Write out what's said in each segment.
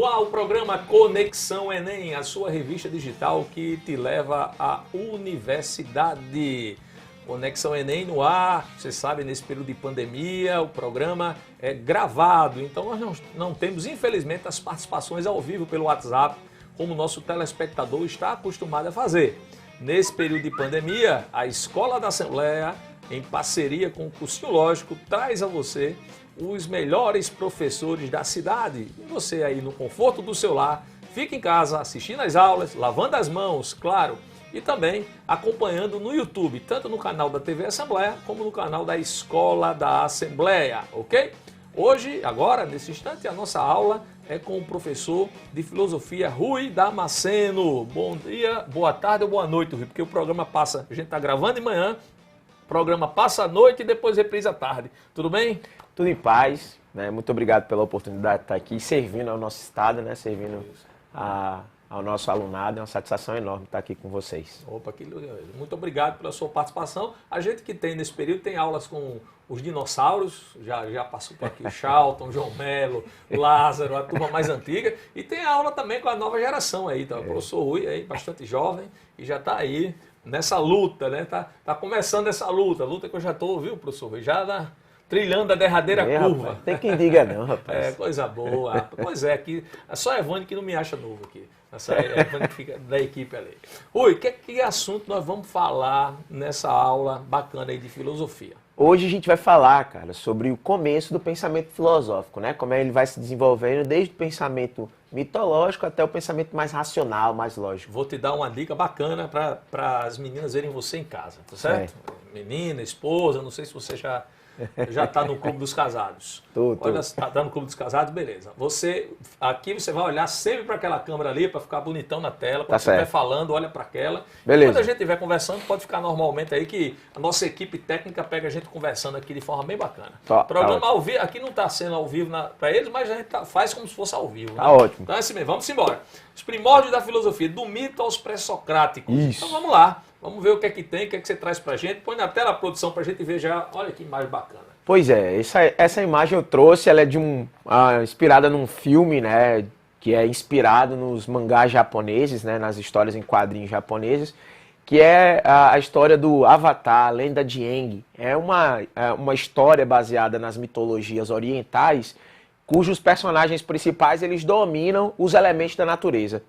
No ar o programa Conexão Enem, a sua revista digital que te leva à universidade. Conexão Enem no ar, você sabe, nesse período de pandemia, o programa é gravado, então nós não temos, infelizmente, as participações ao vivo pelo WhatsApp, como o nosso telespectador está acostumado a fazer. Nesse período de pandemia, a Escola da Assembleia, em parceria com o Cursinho Lógico, traz a você os melhores professores da cidade. E você aí no conforto do seu lar, fica em casa assistindo as aulas, lavando as mãos, claro, e também acompanhando no YouTube, tanto no canal da TV Assembleia, como no canal da Escola da Assembleia, ok? Hoje, agora, nesse instante, a nossa aula é com o professor de filosofia Rui Damasceno. Bom dia, boa tarde ou boa noite, Rui, porque o programa passa, a gente está gravando de manhã, o programa passa à noite e depois reprisa à tarde. Tudo bem? Tudo em paz, né? Muito obrigado pela oportunidade de estar aqui servindo ao nosso estado, né? Servindo ao nosso alunado. É uma satisfação enorme estar aqui com vocês. Opa, muito obrigado pela sua participação. A gente que tem nesse período tem aulas com os dinossauros, já passou por aqui o Charlton, João Melo, Lázaro, a turma mais antiga, e tem aula também com a nova geração aí, tá? O professor Rui aí, bastante jovem, e já está aí nessa luta, né? Tá começando essa luta que eu já estou, viu, professor Rui? Já trilhando a derradeira curva. Rapaz, tem quem diga não, rapaz. É, coisa boa. Pois é, aqui, é só a Evane que não me acha novo aqui. Essa Evane que fica da equipe ali. Oi, que assunto nós vamos falar nessa aula bacana aí de filosofia? Hoje a gente vai falar, cara, sobre o começo do pensamento filosófico, né? Como ele vai se desenvolvendo desde o pensamento mitológico até o pensamento mais racional, mais lógico. Vou te dar uma dica bacana para as meninas verem você em casa, tá certo? Menina, esposa, não sei se você já está no Clube dos Casados. Olha, está no Clube dos Casados, beleza. Aqui você vai olhar sempre para aquela câmera ali, para ficar bonitão na tela. Quando você estiver falando, olha para aquela. Beleza. Quando a gente estiver conversando, pode ficar normalmente aí, que a nossa equipe técnica pega a gente conversando aqui de forma bem bacana. O programa ao vivo, aqui não está sendo ao vivo para eles, mas a gente faz como se fosse ao vivo. Tá, né? Ótimo. Então é assim mesmo, vamos embora. Os primórdios da filosofia, do mito aos pré-socráticos. Isso. Então vamos lá. Vamos ver o que é que tem, o que é que você traz pra gente. Põe na tela a produção pra gente ver já. Olha que imagem bacana. Pois é, essa imagem eu trouxe, ela é inspirada num filme, né? Que é inspirado nos mangás japoneses, né? Nas histórias em quadrinhos japoneses, que é a história do Avatar, a lenda de Aang. É uma história baseada nas mitologias orientais, cujos personagens principais eles dominam os elementos da natureza.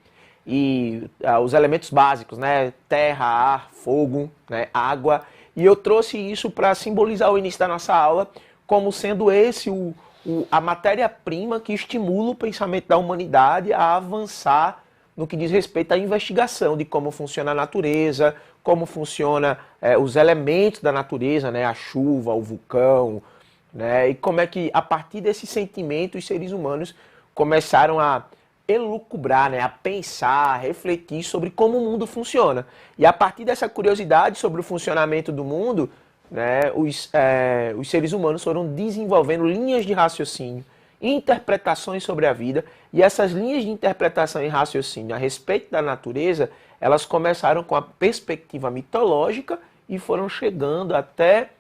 E os elementos básicos, né? Terra, ar, fogo, né? Água. E eu trouxe isso para simbolizar o início da nossa aula como sendo a matéria-prima que estimula o pensamento da humanidade a avançar no que diz respeito à investigação de como funciona a natureza, como funciona os elementos da natureza, né? A chuva, o vulcão, né? E como é que, a partir desse sentimento, os seres humanos começaram a elucubrar, né, a pensar, a refletir sobre como o mundo funciona. E a partir dessa curiosidade sobre o funcionamento do mundo, né, os seres humanos foram desenvolvendo linhas de raciocínio, interpretações sobre a vida, e essas linhas de interpretação e raciocínio a respeito da natureza, elas começaram com a perspectiva mitológica e foram chegando até,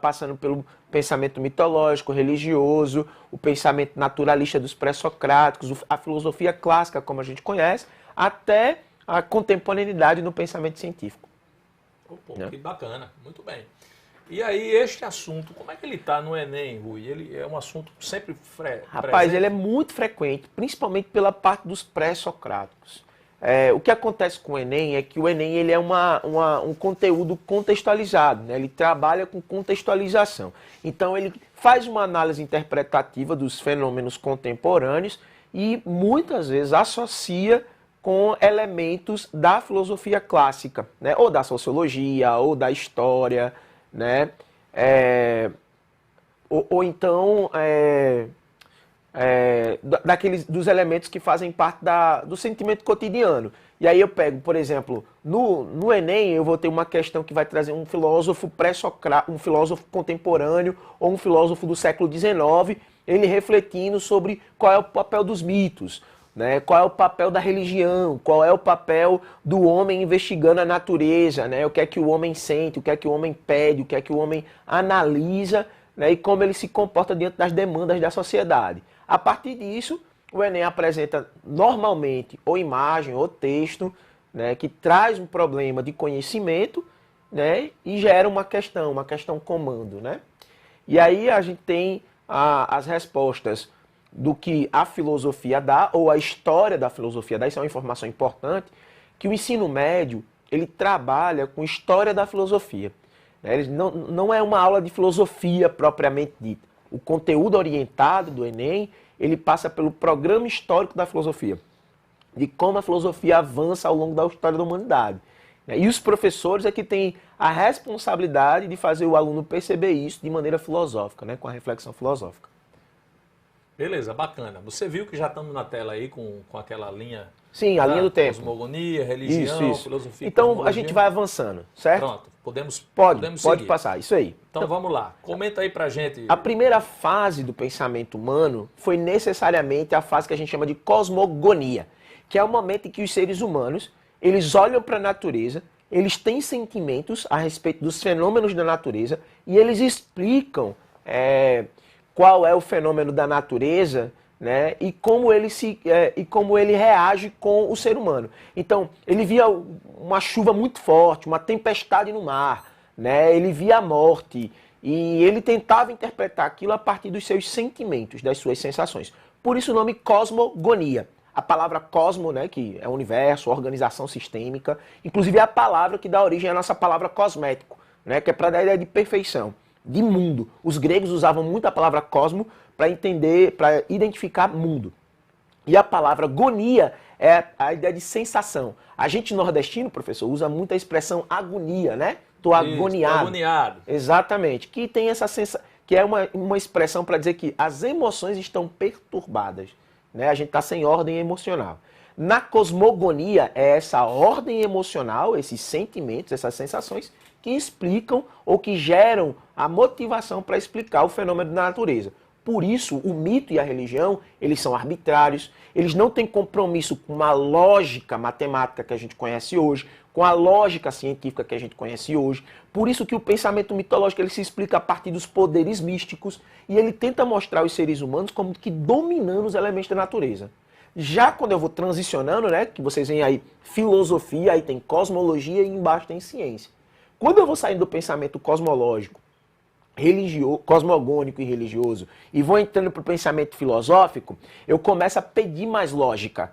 passando pelo pensamento mitológico, religioso, o pensamento naturalista dos pré-socráticos, a filosofia clássica, como a gente conhece, até a contemporaneidade no pensamento científico. Pô, que bacana, muito bem. E aí, este assunto, como é que ele está no Enem, Rui? Ele é um assunto sempre Rapaz, presente? ele é muito frequente, principalmente pela parte dos pré-socráticos. O que acontece com o Enem é que o Enem ele é um conteúdo contextualizado, né? Ele trabalha com contextualização. Então ele faz uma análise interpretativa dos fenômenos contemporâneos e muitas vezes associa com elementos da filosofia clássica, né? Ou da sociologia, ou da história, né? Ou então dos elementos que fazem parte do sentimento cotidiano. E aí eu pego, por exemplo, no Enem eu vou ter uma questão que vai trazer um filósofo pré-socrático, um filósofo contemporâneo ou um filósofo do século XIX, ele refletindo sobre qual é o papel dos mitos, né? Qual é o papel da religião, qual é o papel do homem investigando a natureza, né? O que é que o homem sente, o que é que o homem pede, o que é que o homem analisa, né? E como ele se comporta diante das demandas da sociedade. A partir disso, o Enem apresenta normalmente ou imagem ou texto, né, que traz um problema de conhecimento, né, e gera uma questão comando, né? E aí a gente tem as respostas do que a filosofia dá, ou a história da filosofia dá, isso é uma informação importante, que o ensino médio, ele trabalha com história da filosofia. Né? Ele não é uma aula de filosofia propriamente dita. O conteúdo orientado do Enem, ele passa pelo programa histórico da filosofia, de como a filosofia avança ao longo da história da humanidade. E os professores é que têm a responsabilidade de fazer o aluno perceber isso de maneira filosófica, né, com a reflexão filosófica. Beleza, bacana. Você viu que já estamos na tela aí com aquela linha... Sim, a linha do tempo. Cosmogonia, religião, filosofia. Então a gente vai avançando, certo? Pronto, podemos pode passar, isso aí. Então vamos lá, comenta aí pra gente. A primeira fase do pensamento humano foi necessariamente a fase que a gente chama de cosmogonia, que é o momento em que os seres humanos, eles olham para a natureza, eles têm sentimentos a respeito dos fenômenos da natureza e eles explicam qual é o fenômeno da natureza, né, e como ele reage com o ser humano. Então, ele via uma chuva muito forte, uma tempestade no mar, né, ele via a morte, e ele tentava interpretar aquilo a partir dos seus sentimentos, das suas sensações. Por isso o nome cosmogonia. A palavra cosmo, né, que é universo, organização sistêmica, inclusive é a palavra que dá origem à nossa palavra cosmético, né, que é para dar a ideia de perfeição, de mundo. Os gregos usavam muito a palavra cosmo para identificar mundo. E a palavra gonia é a ideia de sensação. A gente nordestino, professor, usa muito a expressão agonia, né? Tô agoniado. Tô agoniado. Exatamente. Que tem essa sensação, que é uma expressão para dizer que as emoções estão perturbadas, né? A gente está sem ordem emocional. Na cosmogonia é essa ordem emocional, esses sentimentos, essas sensações que explicam ou que geram a motivação para explicar o fenômeno da natureza. Por isso, o mito e a religião, eles são arbitrários, eles não têm compromisso com a lógica matemática que a gente conhece hoje, com a lógica científica que a gente conhece hoje. Por isso que o pensamento mitológico ele se explica a partir dos poderes místicos e ele tenta mostrar os seres humanos como que dominando os elementos da natureza. Já quando eu vou transicionando, né, que vocês veem aí filosofia, aí tem cosmologia e embaixo tem ciência. Quando eu vou saindo do pensamento cosmológico, cosmogônico e religioso, e vou entrando para o pensamento filosófico, eu começo a pedir mais lógica.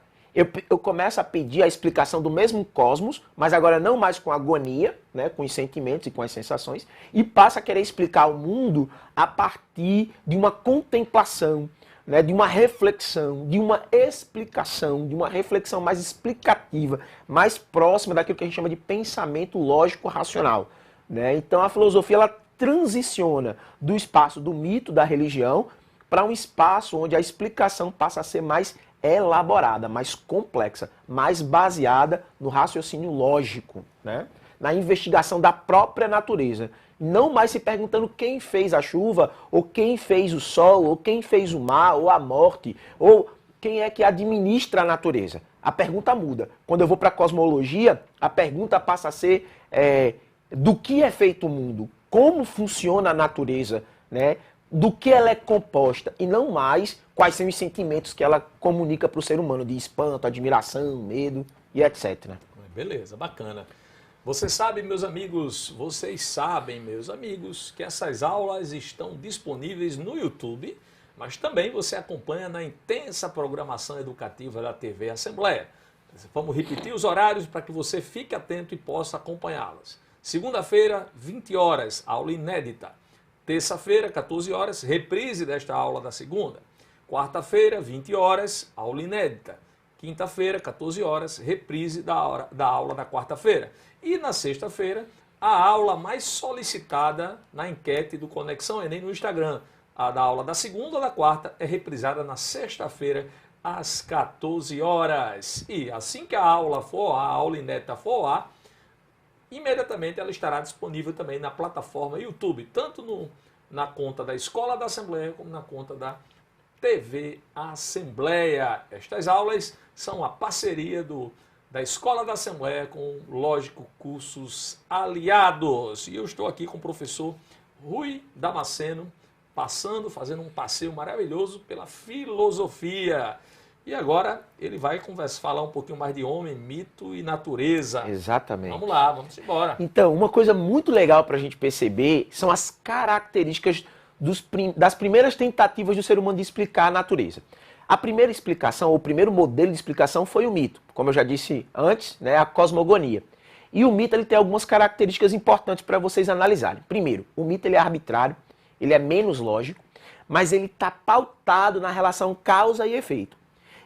Eu começo a pedir a explicação do mesmo cosmos, mas agora não mais com agonia, né, com os sentimentos e com as sensações, e passo a querer explicar o mundo a partir de uma contemplação, né, de uma reflexão, de uma explicação, de uma reflexão mais explicativa, mais próxima daquilo que a gente chama de pensamento lógico-racional. Né? Então a filosofia ela transiciona do espaço do mito, da religião, para um espaço onde a explicação passa a ser mais elaborada, mais complexa, mais baseada no raciocínio lógico, né? Na investigação da própria natureza. Não mais se perguntando quem fez a chuva, ou quem fez o sol, ou quem fez o mar, ou a morte, ou quem é que administra a natureza. A pergunta muda. Quando eu vou para a cosmologia, a pergunta passa a ser do que é feito o mundo, como funciona a natureza, né? Do que ela é composta, e não mais quais são os sentimentos que ela comunica para o ser humano, de espanto, admiração, medo e etc. Beleza, bacana. Você sabe, meus amigos, vocês sabem, meus amigos, que essas aulas estão disponíveis no YouTube, mas também você acompanha na intensa programação educativa da TV Assembleia. Vamos repetir os horários para que você fique atento e possa acompanhá-las. Segunda-feira, 20 horas, aula inédita. Terça-feira, 14 horas, reprise desta aula da segunda. Quarta-feira, 20 horas, aula inédita. Quinta-feira, 14 horas, reprise da aula da quarta-feira. E na sexta-feira, a aula mais solicitada na enquete do Conexão Enem no Instagram. A da aula da segunda ou da quarta é reprisada na sexta-feira, às 14 horas. E assim que a aula inédita for ao ar, imediatamente ela estará disponível também na plataforma YouTube, tanto na conta da Escola da Assembleia como na conta da TV Assembleia. Estas aulas são a parceria da Escola da Assembleia com Lógico Cursos Aliados. E eu estou aqui com o professor Rui Damasceno, fazendo um passeio maravilhoso pela filosofia. E agora ele vai falar um pouquinho mais de homem, mito e natureza. Exatamente. Vamos lá, vamos embora. Então, uma coisa muito legal para a gente perceber são as características das primeiras tentativas do ser humano de explicar a natureza. A primeira explicação, ou o primeiro modelo de explicação foi o mito. Como eu já disse antes, né, a cosmogonia. E o mito ele tem algumas características importantes para vocês analisarem. Primeiro, o mito ele é arbitrário, ele é menos lógico, mas ele está pautado na relação causa e efeito.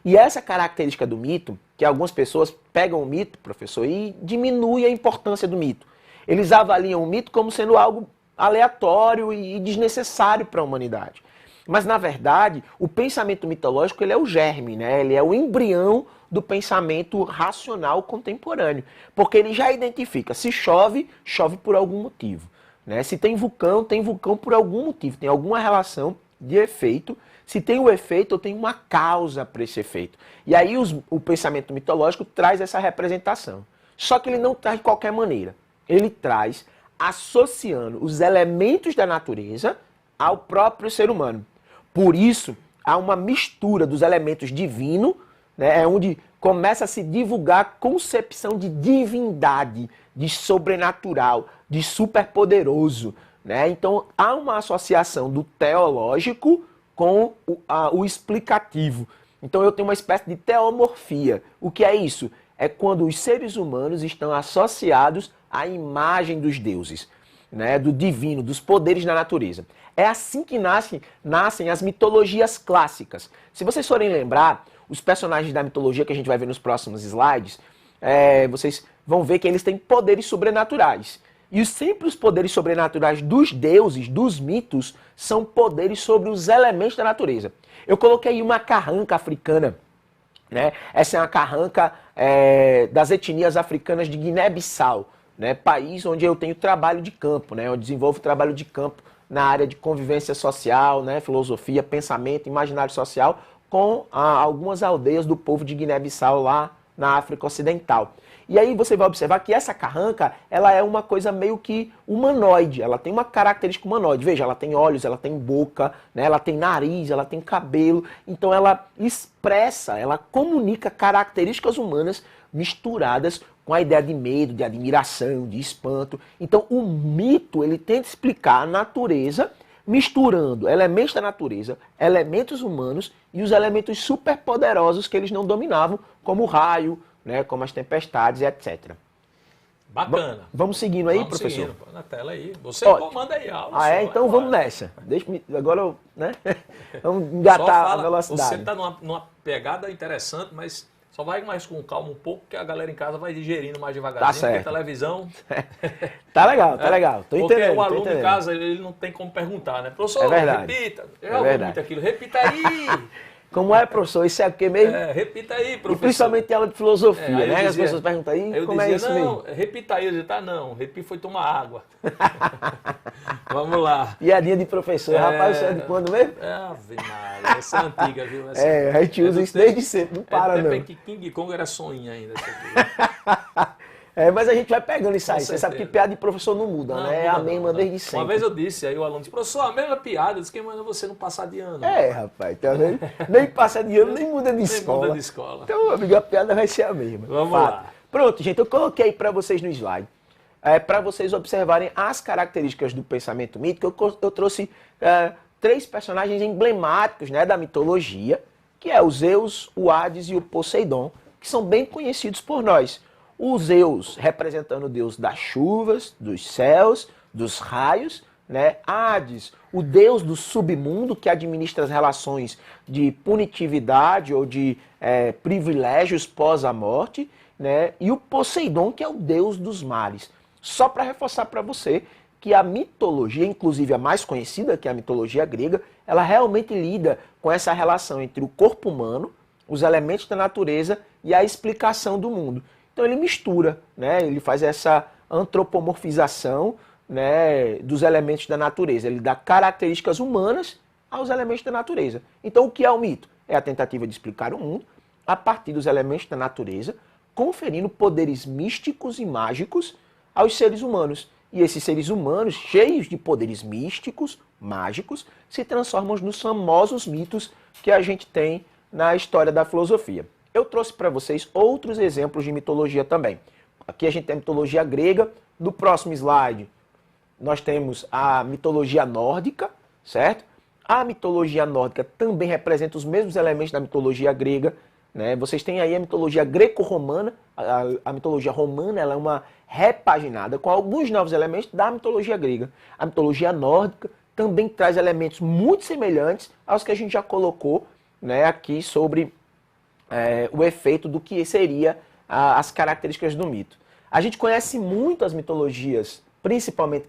E essa característica do mito, que algumas pessoas pegam o mito, professor, e diminuem a importância do mito. Eles avaliam o mito como sendo algo aleatório e desnecessário para a humanidade. Mas, na verdade, o pensamento mitológico ele é o germe, né? Ele é o embrião do pensamento racional contemporâneo. Porque ele já identifica, se chove, chove por algum motivo. Né? Se tem vulcão por algum motivo. Tem alguma relação de efeito. Se tem o efeito, eu tenho uma causa para esse efeito. E aí o pensamento mitológico traz essa representação. Só que ele não traz de qualquer maneira. Ele traz associando os elementos da natureza ao próprio ser humano. Por isso, há uma mistura dos elementos divino, né, é onde começa a se divulgar a concepção de divindade, de sobrenatural, de superpoderoso. Né? Então, há uma associação do teológico com o explicativo. Então, eu tenho uma espécie de teomorfia. O que é isso? É quando os seres humanos estão associados à imagem dos deuses, né, do divino, dos poderes da natureza. É assim que nascem as mitologias clássicas. Se vocês forem lembrar, os personagens da mitologia que a gente vai ver nos próximos slides, vocês vão ver que eles têm poderes sobrenaturais. E sempre os poderes sobrenaturais dos deuses, dos mitos, são poderes sobre os elementos da natureza. Eu coloquei uma carranca africana. Né? Essa é uma carranca das etnias africanas de Guiné-Bissau, né? País onde eu tenho trabalho de campo, né? Eu desenvolvo trabalho de campo na área de convivência social, né? Filosofia, pensamento, imaginário social, com algumas aldeias do povo de Guiné-Bissau lá na África Ocidental. E aí você vai observar que essa carranca, ela é uma coisa meio que humanoide, ela tem uma característica humanoide. Veja, ela tem olhos, ela tem boca, né? Ela tem nariz, ela tem cabelo. Então ela expressa, ela comunica características humanas misturadas com a ideia de medo, de admiração, de espanto. Então o mito, ele tenta explicar a natureza misturando elementos da natureza, elementos humanos e os elementos superpoderosos que eles não dominavam, como o raio, né, como as tempestades e etc. Bacana. Vamos seguindo aí, vamos professor? Seguindo, na tela aí. Você comanda aí a aula. Então vamos nessa. Agora, né? Vamos engatar a velocidade. Você está numa pegada interessante, mas só vai mais com calma um pouco, que a galera em casa vai digerindo mais devagarzinho. Tá certo. Porque a televisão... Tá legal, tá legal. Tô entendendo. Porque o aluno em casa, ele não tem como perguntar, né? Professor, repita. Eu ouvi muito aquilo. Repita aí. Como é, professor? Isso é o quê mesmo? Repita aí, professor. E principalmente em aula de filosofia, né? Dizia, as pessoas perguntam aí, como é isso não, mesmo? Repita aí. Eu dizia, não, repi foi tomar água. Vamos lá. Piadinha de professor, rapaz, isso é de quando mesmo? Ave Maria, essa é antiga, viu? A gente usa isso desde sempre, não para não. Que King Kong era soninha ainda. Aqui. Mas a gente vai pegando isso aí. Você sabe que piada de professor não muda, né? É a mesma desde sempre. Uma vez eu disse, aí o aluno disse, professor, a mesma piada. Eu disse, quem manda você não passar de ano? Rapaz, tá vendo? Nem passa de ano, nem muda de escola. Nem muda de escola. Então, amigo, a piada vai ser a mesma. Vamos lá. Pronto, gente, eu coloquei para vocês no slide, para vocês observarem as características do pensamento mítico. Eu trouxe 3 personagens emblemáticos, né, da mitologia, que é o Zeus, o Hades e o Poseidon, que são bem conhecidos por nós. O Zeus representando o deus das chuvas, dos céus, dos raios, né? Hades, o deus do submundo que administra as relações de punitividade ou de privilégios pós a morte, né? E o Poseidon, que é o deus dos mares. Só para reforçar para você que a mitologia, inclusive a mais conhecida, que é a mitologia grega, ela realmente lida com essa relação entre o corpo humano, os elementos da natureza e a explicação do mundo. Então ele mistura, né? Ele faz essa antropomorfização, né, dos elementos da natureza. Ele dá características humanas aos elementos da natureza. Então o que é o mito? É a tentativa de explicar o mundo a partir dos elementos da natureza, conferindo poderes místicos e mágicos aos seres humanos. E esses seres humanos, cheios de poderes místicos, mágicos, se transformam nos famosos mitos que a gente tem na história da filosofia. Eu trouxe para vocês outros exemplos de mitologia também. Aqui a gente tem a mitologia grega. No próximo slide, nós temos a mitologia nórdica, certo? A mitologia nórdica também representa os mesmos elementos da mitologia grega, né? Vocês têm aí a mitologia greco-romana. A mitologia romana ela é uma repaginada com alguns novos elementos da mitologia grega. A mitologia nórdica também traz elementos muito semelhantes aos que a gente já colocou, né, aqui sobre o efeito do que seria as características do mito. A gente conhece muito as mitologias, principalmente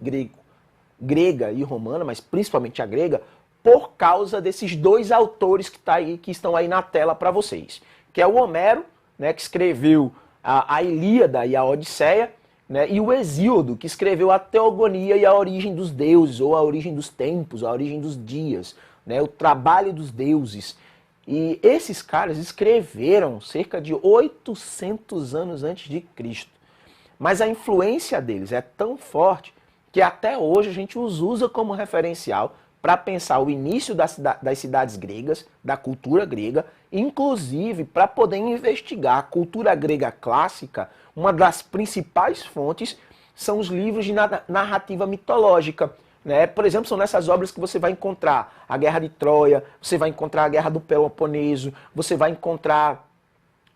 grega e romana, mas principalmente a grega, por causa desses dois autores que estão aí na tela para vocês. Que é o Homero, né, que escreveu a Ilíada e a Odisseia, né, e o Hesíodo, que escreveu a Teogonia e a origem dos deuses, ou a origem dos tempos, a origem dos dias, né, o trabalho dos deuses. E esses caras escreveram cerca de 800 anos antes de Cristo. Mas a influência deles é tão forte que até hoje a gente os usa como referencial para pensar o início das cidades gregas, da cultura grega, inclusive para poder investigar a cultura grega clássica. Uma das principais fontes são os livros de narrativa mitológica. Né? Por exemplo, são nessas obras que você vai encontrar a Guerra de Troia, você vai encontrar a Guerra do Peloponeso, você vai encontrar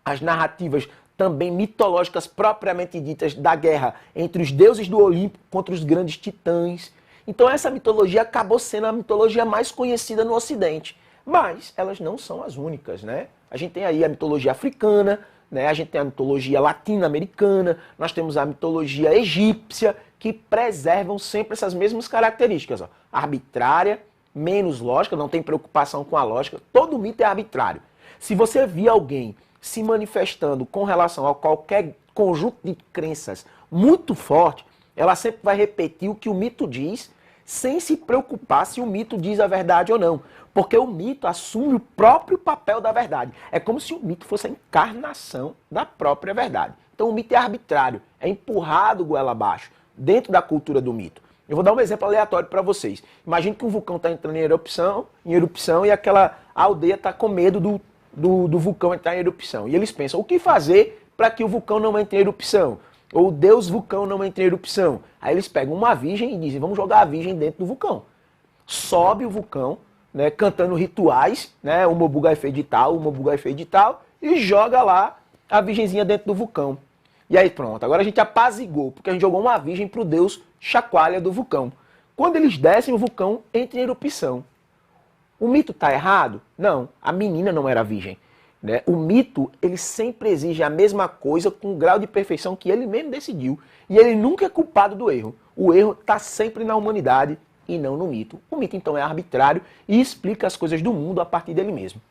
as narrativas também mitológicas propriamente ditas da guerra entre os deuses do Olimpo contra os grandes titãs. Então essa mitologia acabou sendo a mitologia mais conhecida no Ocidente. Mas elas não são as únicas, né? A gente tem aí a mitologia africana, né? A gente tem a mitologia latino-americana, nós temos a mitologia egípcia, que preservam sempre essas mesmas características. Ó. Arbitrária, menos lógica, não tem preocupação com a lógica. Todo mito é arbitrário. Se você vir alguém se manifestando com relação a qualquer conjunto de crenças muito forte, ela sempre vai repetir o que o mito diz, sem se preocupar se o mito diz a verdade ou não. Porque o mito assume o próprio papel da verdade. É como se o mito fosse a encarnação da própria verdade. Então o mito é arbitrário, é empurrado goela abaixo, dentro da cultura do mito. Eu vou dar um exemplo aleatório para vocês. Imagine que um vulcão está entrando em erupção e aquela aldeia está com medo do vulcão entrar em erupção. E eles pensam, o que fazer para que o vulcão não entre em erupção? Ou o deus vulcão não entre em erupção? Aí eles pegam uma virgem e dizem, vamos jogar a virgem dentro do vulcão. Sobe o vulcão, né, cantando rituais, né, o Mobugai fez de tal, o Mobugai fez de tal, e joga lá a virgenzinha dentro do vulcão. E aí pronto, agora a gente apazigou, porque a gente jogou uma virgem para o deus Chacoalha do vulcão. Quando eles descem, o vulcão entra em erupção. O mito está errado? Não, a menina não era virgem. Né? O mito, ele sempre exige a mesma coisa com o grau de perfeição que ele mesmo decidiu. E ele nunca é culpado do erro. O erro está sempre na humanidade e não no mito. O mito, então, é arbitrário e explica as coisas do mundo a partir dele mesmo.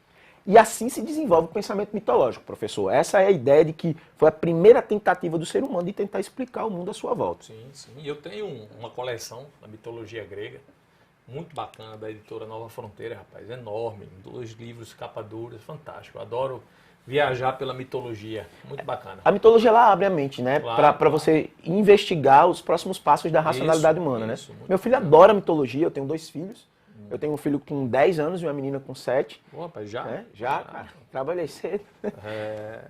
E assim se desenvolve o pensamento mitológico, professor. Essa é a ideia de que foi a primeira tentativa do ser humano de tentar explicar o mundo à sua volta. Sim, sim. E eu tenho uma coleção da mitologia grega, muito bacana, da editora Nova Fronteira, rapaz, enorme. 2 livros, capa dura, fantástico. Eu adoro viajar pela mitologia, muito bacana. A mitologia, ela abre a mente, né? Claro, para você investigar os próximos passos da racionalidade humana, né? Meu filho adora mitologia, eu tenho 2 filhos. Eu tenho um filho com 10 anos e uma menina com 7. Pô, rapaz, já? É, já, cara. Trabalhei cedo.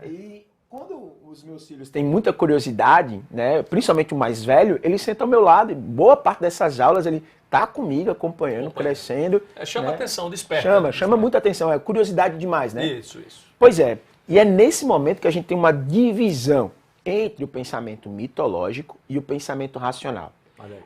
E quando os meus filhos têm muita curiosidade, né, principalmente o mais velho, ele senta ao meu lado e boa parte dessas aulas ele tá comigo, acompanhando, crescendo. Chama né? atenção, desperta. Chama muita atenção, é curiosidade demais, né? Isso. Pois é, e é nesse momento que a gente tem uma divisão entre o pensamento mitológico e o pensamento racional.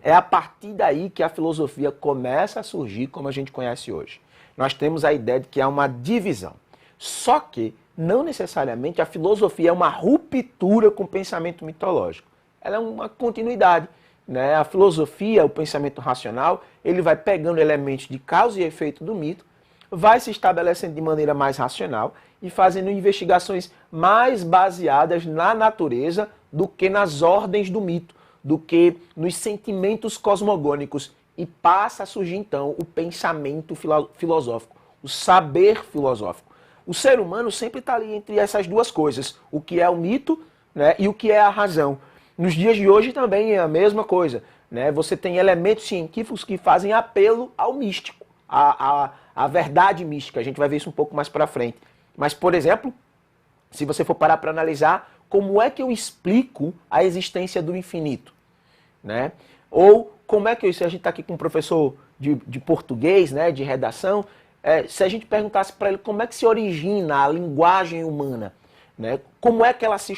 É a partir daí que a filosofia começa a surgir como a gente conhece hoje. Nós temos a ideia de que há uma divisão. Só que, não necessariamente, a filosofia é uma ruptura com o pensamento mitológico. Ela é uma continuidade. Né? A filosofia, o pensamento racional, ele vai pegando elementos de causa e efeito do mito, vai se estabelecendo de maneira mais racional e fazendo investigações mais baseadas na natureza do que nas ordens do mito, do que nos sentimentos cosmogônicos. E passa a surgir, então, o pensamento filosófico, o saber filosófico. O ser humano sempre está ali entre essas duas coisas, o que é o mito, né, e o que é a razão. Nos dias de hoje também é a mesma coisa. Né? Você tem elementos científicos que fazem apelo ao místico, à verdade mística. A gente vai ver isso um pouco mais para frente. Mas, por exemplo, se você for parar para analisar, como é que eu explico a existência do infinito? Né? Ou como é que se a gente está aqui com um professor de português, né, de redação, se a gente perguntasse para ele como é que se origina a linguagem humana, né? Como é que ela se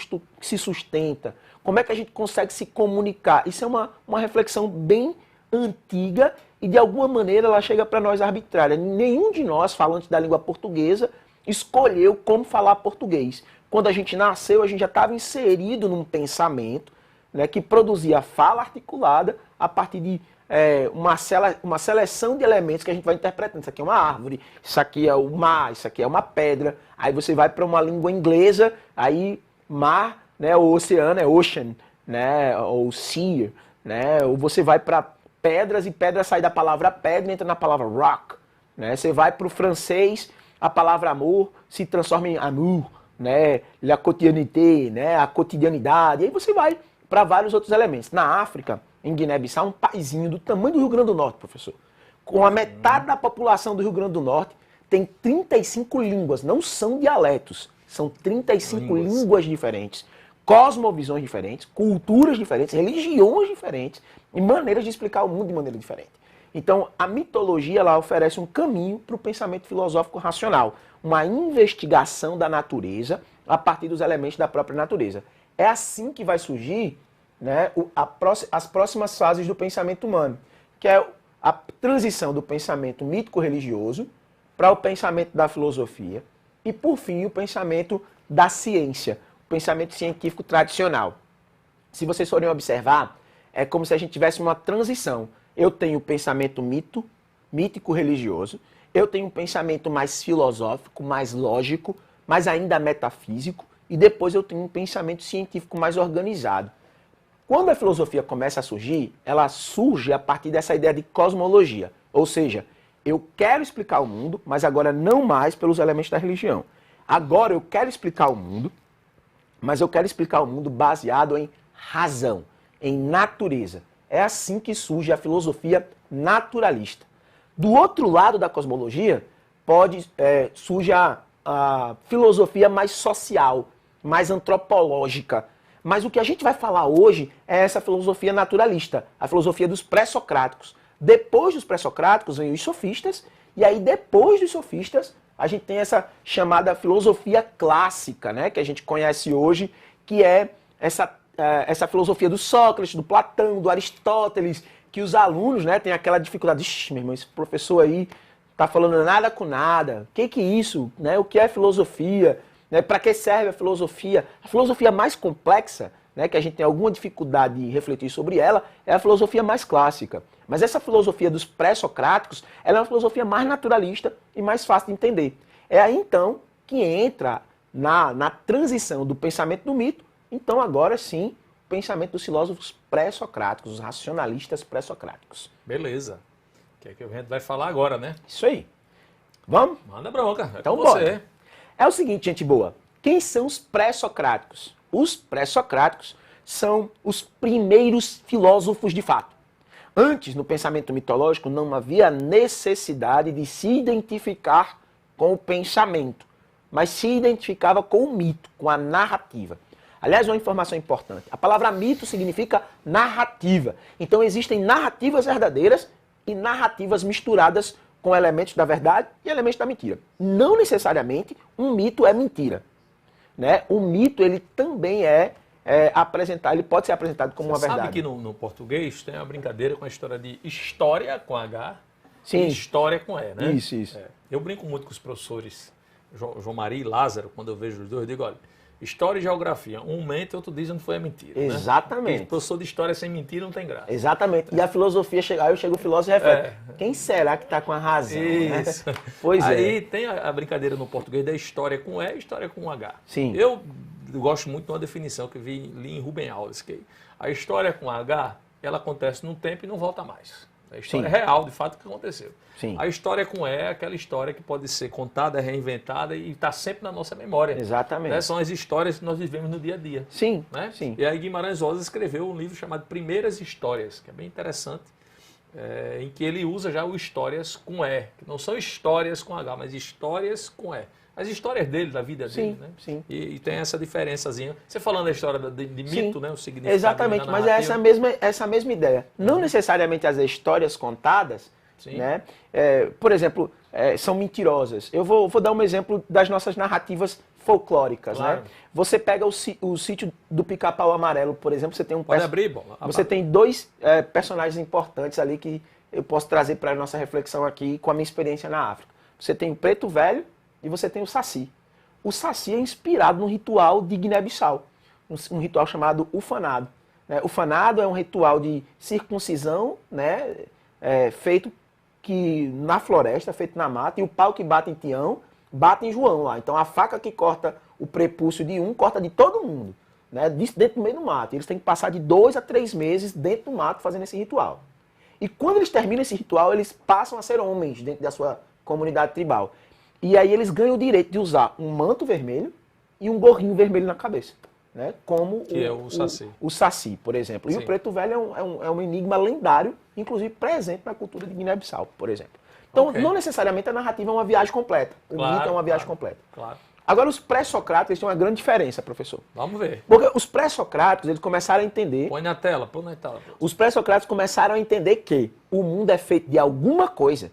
sustenta, como é que a gente consegue se comunicar? Isso é uma reflexão bem antiga e de alguma maneira ela chega para nós arbitrária. Nenhum de nós, falantes da língua portuguesa, escolheu como falar português. Quando a gente nasceu, a gente já estava inserido num pensamento, né, que produzia fala articulada a partir de uma seleção de elementos que a gente vai interpretando. Isso aqui é uma árvore, isso aqui é o mar, isso aqui é uma pedra. Aí você vai para uma língua inglesa, aí mar, né, o oceano é ocean, né, ou sea, né, ou você vai para pedras e pedra sai da palavra pedra e entra na palavra rock. Né? Você vai para o francês, a palavra amor se transforma em amour, né, la quotidianité, né, a cotidianidade. E aí você vai para vários outros elementos. Na África, em Guiné-Bissau, um paizinho do tamanho do Rio Grande do Norte, professor. Com a metade da população do Rio Grande do Norte, tem 35 línguas, não são dialetos, são 35 línguas diferentes, cosmovisões diferentes, culturas diferentes, religiões diferentes e maneiras de explicar o mundo de maneira diferente. Então, a mitologia ela oferece um caminho para o pensamento filosófico racional, uma investigação da natureza a partir dos elementos da própria natureza. É assim que vai surgir, né, as próximas fases do pensamento humano, que é a transição do pensamento mítico-religioso para o pensamento da filosofia e, por fim, o pensamento da ciência, o pensamento científico tradicional. Se vocês forem observar, é como se a gente tivesse uma transição. Eu tenho o pensamento mítico-religioso, eu tenho um pensamento mais filosófico, mais lógico, mas ainda metafísico, e depois eu tenho um pensamento científico mais organizado. Quando a filosofia começa a surgir, ela surge a partir dessa ideia de cosmologia. Ou seja, eu quero explicar o mundo, mas agora não mais pelos elementos da religião. Agora eu quero explicar o mundo, mas eu quero explicar o mundo baseado em razão, em natureza. É assim que surge a filosofia naturalista. Do outro lado da cosmologia, surge a filosofia mais social, mais antropológica. Mas o que a gente vai falar hoje é essa filosofia naturalista, a filosofia dos pré-socráticos. Depois dos pré-socráticos vem os sofistas, e aí depois dos sofistas a gente tem essa chamada filosofia clássica, né, que a gente conhece hoje, que é essa filosofia do Sócrates, do Platão, do Aristóteles, que os alunos, né, têm aquela dificuldade. Ixi, meu irmão, esse professor aí tá falando nada com nada. O que é isso? Né? O que é filosofia? Né? Para que serve a filosofia? A filosofia mais complexa, né, que a gente tem alguma dificuldade de refletir sobre ela, é a filosofia mais clássica. Mas essa filosofia dos pré-socráticos, ela é uma filosofia mais naturalista e mais fácil de entender. É aí, então, que entra na transição do pensamento do mito, então agora sim, o pensamento dos filósofos pré-socráticos, os racionalistas pré-socráticos. Beleza. Que é que a gente vai falar agora, né? Isso aí. Vamos? Manda bronca. Então bora. É o seguinte, gente boa. Quem são os pré-socráticos? Os pré-socráticos são os primeiros filósofos de fato. Antes, no pensamento mitológico, não havia necessidade de se identificar com o pensamento, mas se identificava com o mito, com a narrativa. Aliás, uma informação importante. A palavra mito significa narrativa. Então existem narrativas verdadeiras e narrativas misturadas com elementos da verdade e elementos da mentira. Não necessariamente um mito é mentira. Né? O mito ele também ele pode ser apresentado como uma verdade. Sabe que no português tem uma brincadeira com a história de história com H Sim. e história com E, né? Isso. Eu brinco muito com os professores João Maria e Lázaro, quando eu vejo os dois, eu digo, olha, história e geografia, um mente, outro diz onde foi a mentira. Exatamente. Né? Professor de história sem mentira não tem graça. Exatamente. E a filosofia, aí chega o filósofo e reflete. Quem será que está com a razão? Isso. Né? Pois aí tem a brincadeira no português da história com E e história com H. Sim. Eu gosto muito de uma definição que li em Rubem Alves, que a história com H, ela acontece num tempo e não volta mais. A história real, de fato, que aconteceu. Sim. A história com E é aquela história que pode ser contada, reinventada e está sempre na nossa memória. Exatamente. Né? São as histórias que nós vivemos no dia a dia. Sim, né? sim. E aí Guimarães Rosa escreveu um livro chamado Primeiras Histórias, que é bem interessante, em que ele usa já o histórias com E, que não são histórias com H, mas histórias com E. as histórias dele, da vida dele, né? Sim. E tem essa diferençazinha. Você falando da história de mito, né? O significado. Exatamente, mas é essa mesma ideia. Não necessariamente as histórias contadas, né? Por exemplo, são mentirosas. Eu vou dar um exemplo das nossas narrativas folclóricas, claro. né? Você pega o sítio do Pica-Pau Amarelo, por exemplo, você tem Pode abrir, bola. Você tem dois personagens importantes ali que eu posso trazer para a nossa reflexão aqui com a minha experiência na África. Você tem o Preto Velho e você tem o Saci. O Saci é inspirado no ritual de Guiné-Bissau, um ritual chamado ufanado. Né? Ufanado é um ritual de circuncisão, né? Feito na floresta, feito na mata, e o pau que bate em Tião, bate em João lá. Então a faca que corta o prepúcio de um, corta de todo mundo, né? Dentro do meio do mato. Eles têm que passar de 2 a 3 meses dentro do mato fazendo esse ritual. E quando eles terminam esse ritual, eles passam a ser homens dentro da sua comunidade tribal. E aí eles ganham o direito de usar um manto vermelho e um gorrinho vermelho na cabeça. Né? Como que é o Saci. O Saci, por exemplo. Sim. E o Preto Velho é um enigma lendário, inclusive presente na cultura de Guiné-Bissau, por exemplo. Então, não necessariamente a narrativa é uma viagem completa. O mito é uma viagem completa. Claro. Agora, os pré-socráticos têm uma grande diferença, professor. Vamos ver. Porque os pré-socráticos, eles começaram a entender... Põe na tela, põe na tela. Os pré-socráticos começaram a entender que o mundo é feito de alguma coisa.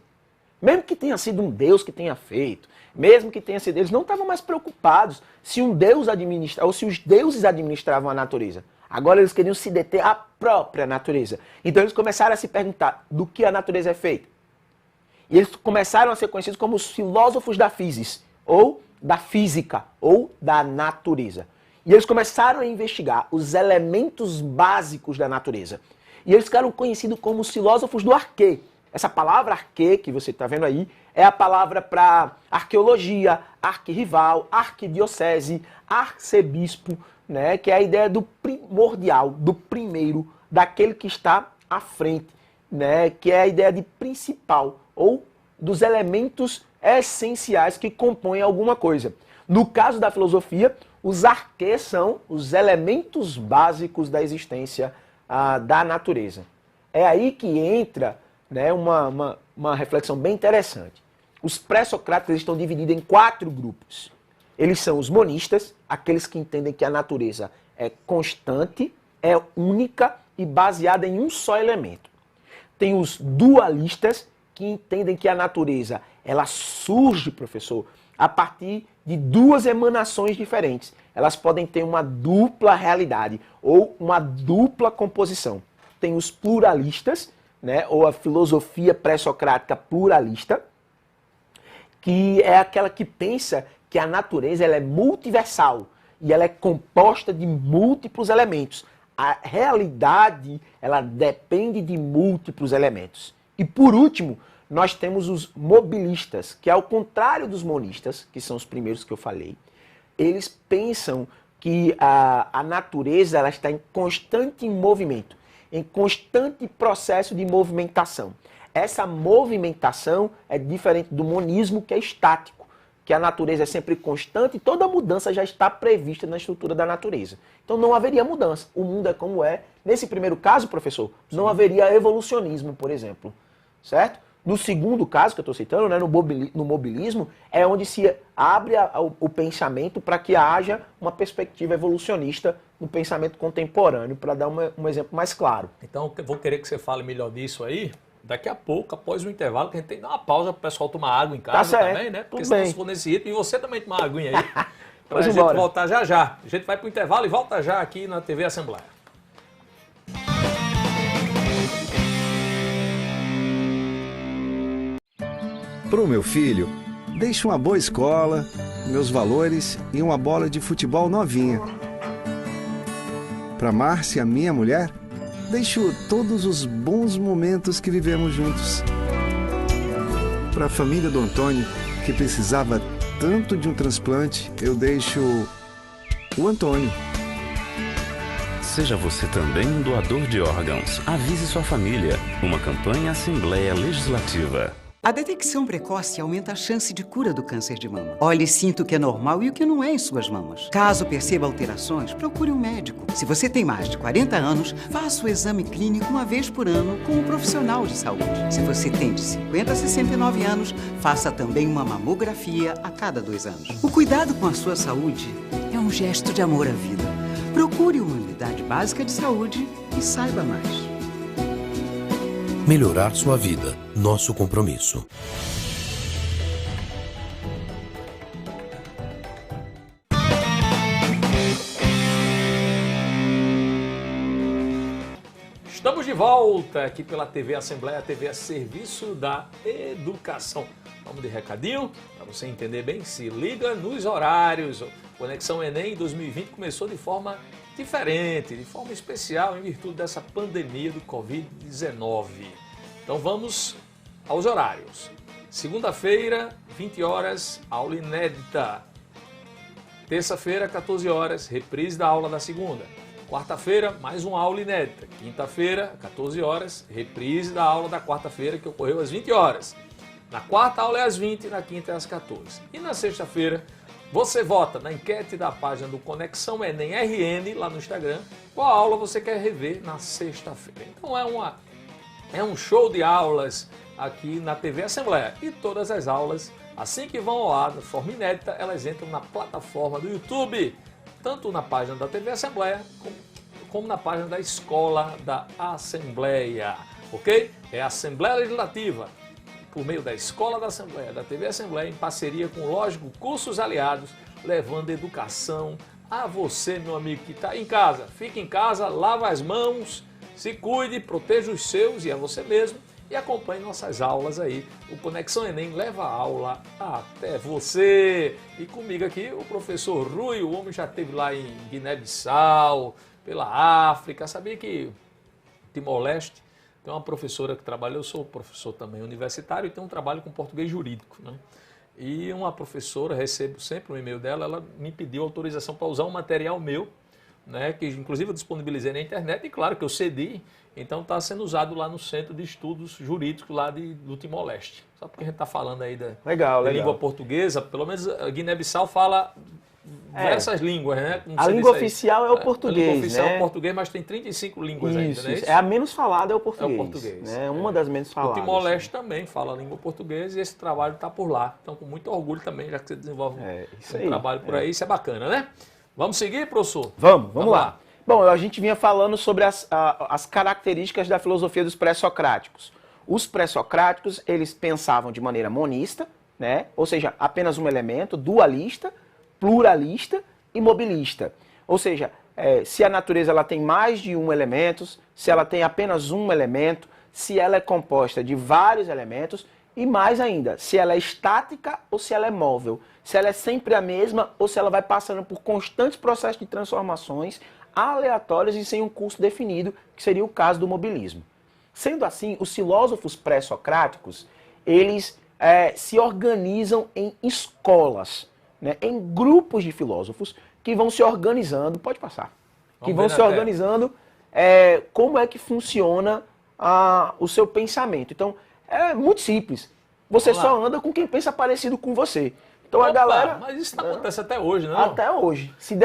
Mesmo que tenha sido um Deus que tenha feito, mesmo que tenha sido... Eles não estavam mais preocupados se um Deus administra, ou se os deuses administravam a natureza. Agora eles queriam se deter à própria natureza. Então eles começaram a se perguntar do que a natureza é feita. E eles começaram a ser conhecidos como os filósofos da physis, ou da física, ou da natureza. E eles começaram a investigar os elementos básicos da natureza. E eles ficaram conhecidos como os filósofos do arquê. Essa palavra arquê, que você está vendo aí, é a palavra para arqueologia, arquirrival, arquidiocese, arcebispo, né, que é a ideia do primordial, do primeiro, daquele que está à frente, né, que é a ideia de principal, ou dos elementos essenciais que compõem alguma coisa. No caso da filosofia, os arquês são os elementos básicos da existência da natureza. É aí que entra, né, uma reflexão bem interessante. Os pré-socráticos estão divididos em 4 grupos. Eles são os monistas, aqueles que entendem que a natureza é constante, é única e baseada em um só elemento. Tem os dualistas, que entendem que a natureza ela surge, professor, a partir de 2 emanações diferentes. Elas podem ter uma dupla realidade ou uma dupla composição. Tem os pluralistas, né, ou a filosofia pré-socrática pluralista, que é aquela que pensa que a natureza ela é multiversal e ela é composta de múltiplos elementos. A realidade ela depende de múltiplos elementos. E por último, nós temos os mobilistas, que ao contrário dos monistas, que são os primeiros que eu falei, eles pensam que a natureza ela está em constante movimento, em constante processo de movimentação. Essa movimentação é diferente do monismo, que é estático, que a natureza é sempre constante e toda mudança já está prevista na estrutura da natureza. Então não haveria mudança. O mundo é como é. Nesse primeiro caso, professor, não haveria evolucionismo, por exemplo. Certo? No segundo caso que eu estou citando, né, no mobilismo, é onde se abre o pensamento para que haja uma perspectiva evolucionista no pensamento contemporâneo, para dar um exemplo mais claro. Então, eu vou querer que você fale melhor disso aí, daqui a pouco, após o intervalo, que a gente tem que dar uma pausa para o pessoal tomar água em casa também, né? Porque senão se for nesse ritmo, e você também tomar uma aguinha aí, para a gente voltar já já. A gente vai para o intervalo e volta já aqui na TV Assembleia. Para o meu filho, deixe uma boa escola, meus valores e uma bola de futebol novinha. Para Márcia, minha mulher, deixo todos os bons momentos que vivemos juntos. Para a família do Antônio, que precisava tanto de um transplante, eu deixo o Antônio. Seja você também um doador de órgãos. Avise sua família. Uma campanha Assembleia Legislativa. A detecção precoce aumenta a chance de cura do câncer de mama. Olhe e sinta o que é normal e o que não é em suas mamas. Caso perceba alterações, procure um médico. Se você tem mais de 40 anos, faça o exame clínico uma vez por ano com um profissional de saúde. Se você tem de 50 a 69 anos, faça também uma mamografia a cada 2 anos. O cuidado com a sua saúde é um gesto de amor à vida. Procure uma unidade básica de saúde e saiba mais. Melhorar sua vida, nosso compromisso. Estamos de volta aqui pela TV Assembleia, TV a serviço da educação. Vamos de recadinho, para você entender bem, se liga nos horários. Conexão Enem 2020 começou de forma diferente, de forma especial, em virtude dessa pandemia do Covid-19. Então vamos aos horários. Segunda-feira, 20 horas, aula inédita. Terça-feira, 14 horas, reprise da aula da segunda. Quarta-feira, mais uma aula inédita. Quinta-feira, 14 horas, reprise da aula da quarta-feira, que ocorreu às 20 horas. Na quarta, a aula é às 20 e na quinta é às 14. E na sexta-feira, você vota na enquete da página do Conexão Enem RN, lá no Instagram, qual aula você quer rever na sexta-feira. Então é um show de aulas aqui na TV Assembleia. E todas as aulas, assim que vão ao ar, de forma inédita, elas entram na plataforma do YouTube, tanto na página da TV Assembleia, como na página da Escola da Assembleia, ok? É a Assembleia Legislativa, por meio da Escola da Assembleia, da TV Assembleia, em parceria com, lógico, cursos aliados, levando educação a você, meu amigo, que está em casa. Fique em casa, lava as mãos, se cuide, proteja os seus e a você mesmo e acompanhe nossas aulas aí. O Conexão Enem leva a aula até você. E comigo aqui o professor Rui, o homem já esteve lá em Guiné-Bissau, pela África. Sabia que Timor-Leste tem uma professora que trabalha, eu sou professor também universitário e tenho um trabalho com português jurídico, né? E uma professora, recebo sempre um e-mail dela, ela me pediu autorização para usar um material meu, né, que inclusive eu disponibilizei na internet e claro que eu cedi, então está sendo usado lá no Centro de Estudos Jurídicos lá do Timor-Leste. Só porque a gente está falando aí da língua portuguesa, pelo menos a Guiné-Bissau fala diversas línguas, né? A língua oficial é o português, a língua oficial né? é o português, mas tem 35 línguas ainda, né? Isso. É a menos falada é o português. É o português. Né? Uma das menos faladas. O Timor-Leste também fala a língua portuguesa e esse trabalho está por lá. Então, com muito orgulho também, já que você desenvolve um trabalho por aí, isso é bacana, né? Vamos seguir, professor? Vamos lá. Bom, a gente vinha falando sobre as características da filosofia dos pré-socráticos. Os pré-socráticos, eles pensavam de maneira monista, né? Ou seja, apenas um elemento, dualista, pluralista e mobilista. Ou seja, se a natureza ela tem mais de um elemento, se ela tem apenas um elemento, se ela é composta de vários elementos e mais ainda, se ela é estática ou se ela é móvel, se ela é sempre a mesma ou se ela vai passando por constantes processos de transformações aleatórias e sem um curso definido, que seria o caso do mobilismo. Sendo assim, os filósofos pré-socráticos, eles se organizam em escolas, né, em grupos de filósofos que vão se organizando, pode passar, que vão se organizando como é que funciona o seu pensamento. Então, é muito simples. Você só anda com quem pensa parecido com você. Então a galera... Mas isso acontece até hoje, não? Até hoje. Se